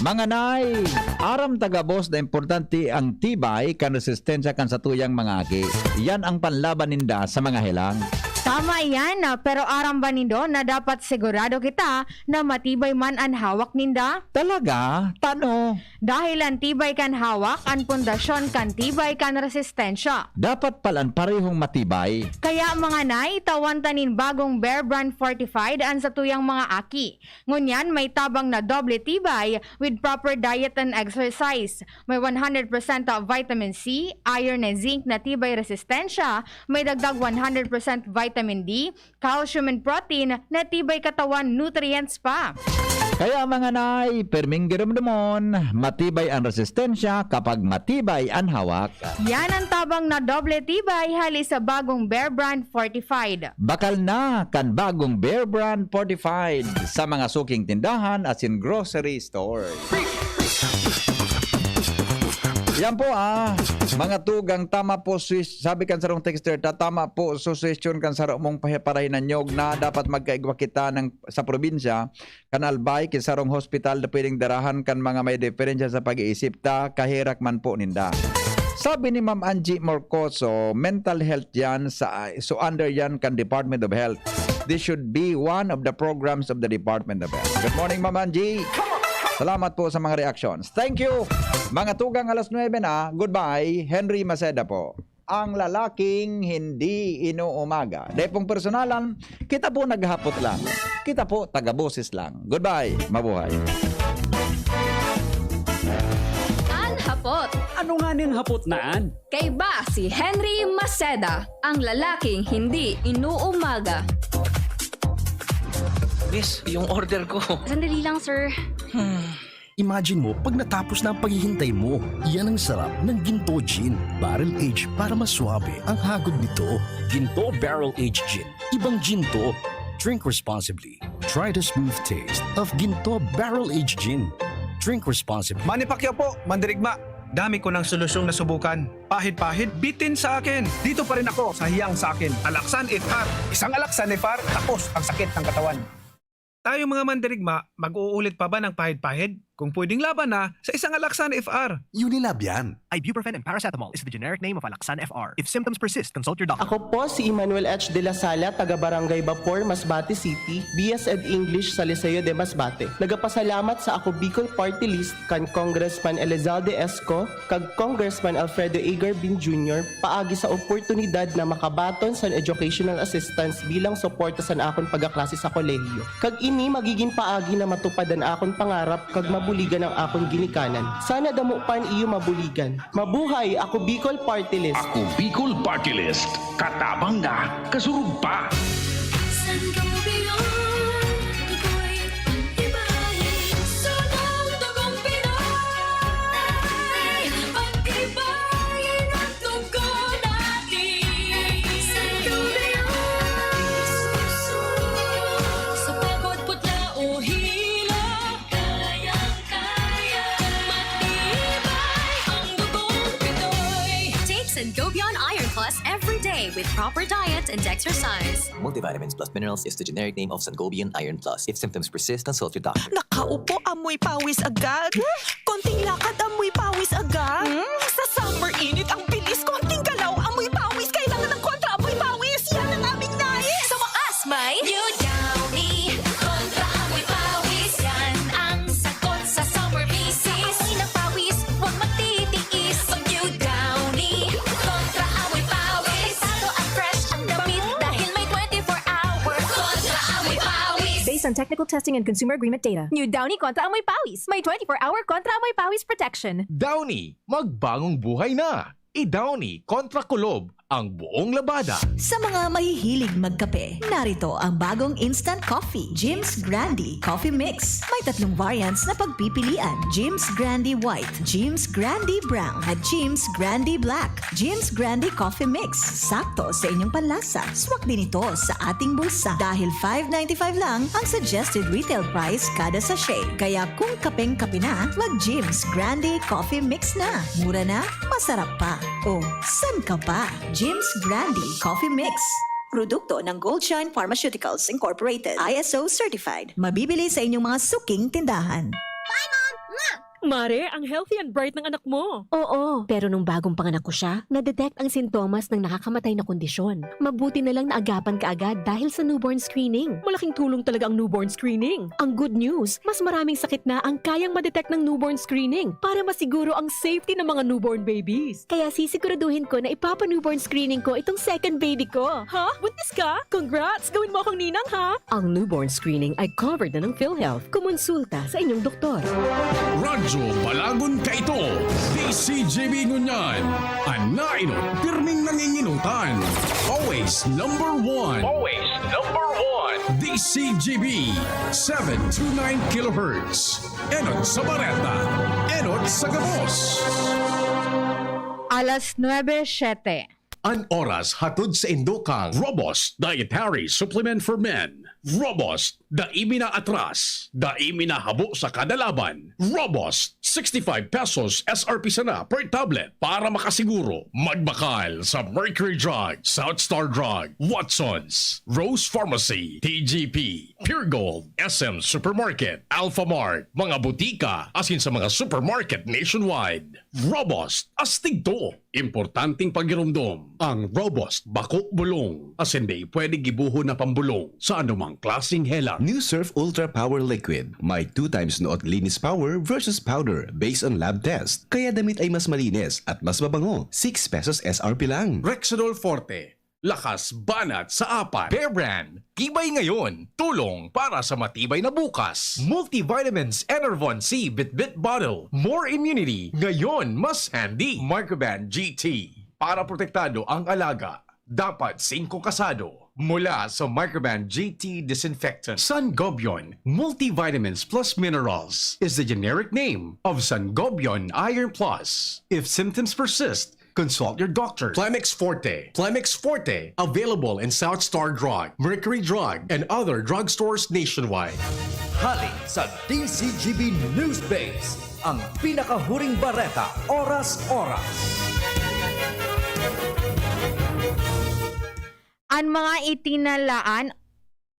Mga nay, aram taga-boss na importante ang tibay kan resistensya kan sa tuyang mga agi. Yan ang panlaban ninda sa mga helang. Tama yan, pero aram ba nindo na dapat sigurado kita na matibay man ang hawak ninda? Talaga? Tano? Dahil ang tibay kan hawak, ang pundasyon kan tibay kan resistensya. Dapat palan parehong matibay. Kaya mga nay, tawan tanin bagong Bear Brand Fortified ang sa tuyang mga aki. Ngunyan, may tabang na doble tibay with proper diet and exercise. May 100% vitamin C, iron and zinc na tibay resistensya. May dagdag 100% vitamin D, calcium and protein na tibay katawan nutrients pa. Kaya mga nay, perming giramdamon, matibay ang resistensya kapag matibay ang hawak. Yan ang tabang na doble tibay hali sa bagong Bear Brand Fortified. Bakal na kan bagong Bear Brand Fortified sa mga suking tindahan at in grocery stores. Yan po mga tugang tama po sabi kan sarong texter tama po suggestion kan sarong mong pahiparahinan nyog na dapat magkaigwa kita sa probinsya kan albay kin sarong hospital na pwedeng darahan kan mga may diferensya sa pag-iisip ta kahirak man po ninda. Sabi ni Ma'am Angie Morcoso, mental health yan so under yan kan Department of Health. This should be one of the programs of the Department of Health. Good morning Ma'am Angie. Salamat po sa mga reactions. Thank you. Mga tugang 9:00 na. Goodbye. Henry Maceda po. Ang lalaking hindi inuumaga. Dahil pong personalan, kita po naghapot lang. Kita po taga-boses lang. Goodbye. Mabuhay. Ang hapot. Ano nga ning hapot naan? Kay ba si Henry Maceda, ang lalaking hindi inuumaga. Miss, yung order ko. Sandali lang, sir. Imagine mo, pag natapos na ang paghihintay mo, yan ang sarap ng Ginto Gin. Barrel Aged para mas swabe ang hagod nito. Ginto Barrel Aged Gin. Ibang ginto. Drink responsibly. Try the smooth taste of Ginto Barrel Aged Gin. Drink responsibly. Manny Pacquiao po, Mandirigma. Dami ko ng solusyong nasubukan. Pahid-pahid, bitin sa akin. Dito pa rin ako sa hiyang sa akin. Alaksan Ifar. Isang alaksan Ifar, tapos ang sakit ng katawan. Tayo mga mandirigma, mag-uulit pa ba ng pahid-pahid? Kung pwedeng laban na sa isang Alaxan FR. Unilab yan. Ibuprofen and paracetamol is the generic name of Alaxan FR. If symptoms persist, consult your doctor. Ako po si Emmanuel H. de la Sala, taga Barangay Bapor, Masbate City, BS Ed English sa Liceo de Masbate. Nagapasalamat sa ako Bicol Party List kan Congressman Elizalde Esco, kag Congressman Alfredo A. Garbin Jr. paagi sa oportunidad na makabaton sa educational assistance bilang suporta sa akon pagaklase sa kolehiyo. Kag ini magiging paagi na matupadan akon pangarap kag mabuligan ang akon ginikanan. Sana damo pan iyo mabuligan. Mabuhay ako Bicol Party List. Ako Bicol Party List. Katabang na, kasurug pa. Sangobion Iron Plus every day with proper diet and exercise. Multivitamins plus minerals is the generic name of Sangobion Iron Plus. If symptoms persist, consult your doctor. Nakaupo, amoy pawis agad. Konting lakad, amoy pawis agad. Sa summer init, ang bilis. Konting galaw, amoy pawis. Kailangan ng kontra, amoy pawis. Yan ang aming nais. Sa wakas, may New Downy kontra amoy pawis. Yan ang sagot sa summer bisis. Amoy ng pawis, huwag magtitiis. So New Downy kontra amoy pawis. Delikado at fresh ang damit dahil may 24-hour kontra amoy pawis. Based on technical testing and consumer agreement data, New Downy Kontra Amoy Pawis. May 24-hour Kontra Amoy Pawis protection. Downy, magbagong buhay na. I-Downy kontra kulob ang buong labada. Sa mga mahihilig magkape, narito ang bagong instant coffee, Jim's Grandi Coffee Mix. May 3 variants na pagpipilian: Jim's Grandi White, Jim's Grandi Brown, at Jim's Grandi Black. Jim's Grandi Coffee Mix, sakto sa inyong panlasa. Swak din ito sa ating bulsa dahil $5.95 lang ang suggested retail price kada sachet. Kaya kung kapeng-kape na, mag Jim's Grandi Coffee Mix na. Mura na, masarap pa. O, san ka pa? Jim's Grandi Coffee Mix. Produkto ng Goldshine Pharmaceuticals Incorporated. ISO certified. Mabibili sa inyong mga suking tindahan. Mare, ang healthy and bright ng anak mo. Oo, pero nung bagong panganak ko siya, na-detect ang sintomas ng nakakamatay na kondisyon. Mabuti na lang naagapan ka agad dahil sa newborn screening. Malaking tulong talaga ang newborn screening. Ang good news, mas maraming sakit na ang kayang ma-detect ng newborn screening para masiguro ang safety ng mga newborn babies. Kaya sisiguraduhin ko na ipapa-newborn screening ko itong second baby ko. Ha? Buntis ka? Congrats! Gawin mo akong ninang, ha? Ang newborn screening ay covered na ng PhilHealth. Kumonsulta sa inyong doktor. Radyo Balagon ka ito. DZGB ngunyan. Anainot, pirming nanginginutan. Always number one. Always number one. DZGB 729 kHz. Enot sa Bareta. Enot sa Gabos. Alas 9:07. An oras hatod sa Indokang Robust Dietary Supplement for Men. Robust, daimi na atras. Daimi na habo sa kada laban. Robust, 65 pesos SRP sana per tablet para makasiguro. Magbakal sa Mercury Drug, Southstar Drug, Watsons, Rose Pharmacy, TGP, Pure Gold, SM Supermarket, Alpha Mart, mga butika, asin sa mga supermarket nationwide. Robust, astig to. Importanteng pagirumdom. Ang Robust Bako Bulong. Asin di pwede gibuho na pambulong sa anumang klaseng hela. New Surf Ultra Power Liquid. May 2 times noot linis power versus powder based on lab test. Kaya damit ay mas malinis at mas mabango. 6 pesos SRP lang. Rexidol Forte. Lakas banat sa apat. Bear Brand. Tibay ngayon. Tulong para sa matibay na bukas. Multivitamins Enervon C Bit-Bit Bottle. More immunity. Ngayon mas handy. Microban GT. Para protektado ang alaga. Dapat 5 kasado. Mula sa Microban GT Disinfectant. Sangobion Multivitamins Plus Minerals is the generic name of Sangobion Iron Plus. If symptoms persist, consult your doctor. Plemix Forte. Plemix Forte. Available in Southstar Drug, Mercury Drug, and other drugstores nationwide. Hali sa DZGB News Base. Ang pinakahuring bareta, oras-oras. Ang mga itinalaan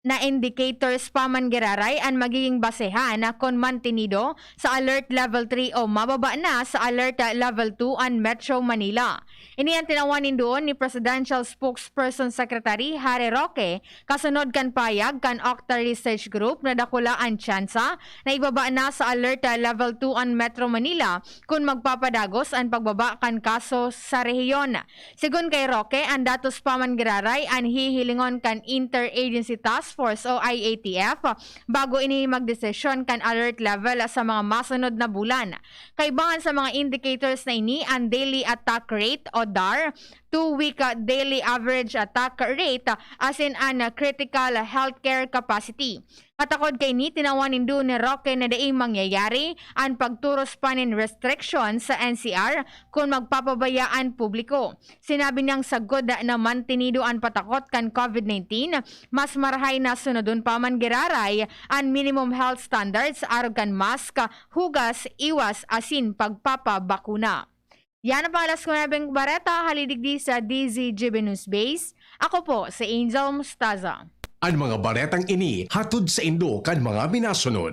na indicators pa man giraray ang magiging basehan na kon mantenido sa Alert Level 3 o mababa na sa Alert Level 2 ang Metro Manila. Ini ang tinawanin doon ni Presidential Spokesperson Secretary Harry Roque kasunod kan payag kan Octa Research Group na dakula ang tsansa na ibaba na sa Alert Level 2 ang Metro Manila kung magpapadagos ang pagbaba kan kaso sa rehiyon. Sigun kay Roque, ang datos pa man giraray ang hihilingon kan Interagency Task Force o IATF bago ini magdesisyon kan alert level sa mga masunod na bulan. Kaibangan sa mga indicators na ini ang daily attack rate o DAR, 2-week daily average attack rate as in an critical healthcare capacity. Katakod kay ni tinawanin doon ni Roque na daing mangyayari ang pagturos pa nin restrictions sa NCR kung magpapabayaan publiko. Sinabi niyang sagod na mantinido ang patakot kan COVID-19, mas marahay na sunodon pa man giraray ang minimum health standards arog kan mask, hugas, iwas asin pagpapabakuna. Yan ang pangalas ko na Beng Bareta, halidigdi sa DZGB News Base. Ako po si Angel Mustaza. Ang mga baretang ini hatod sa Indo kan mga minasunod.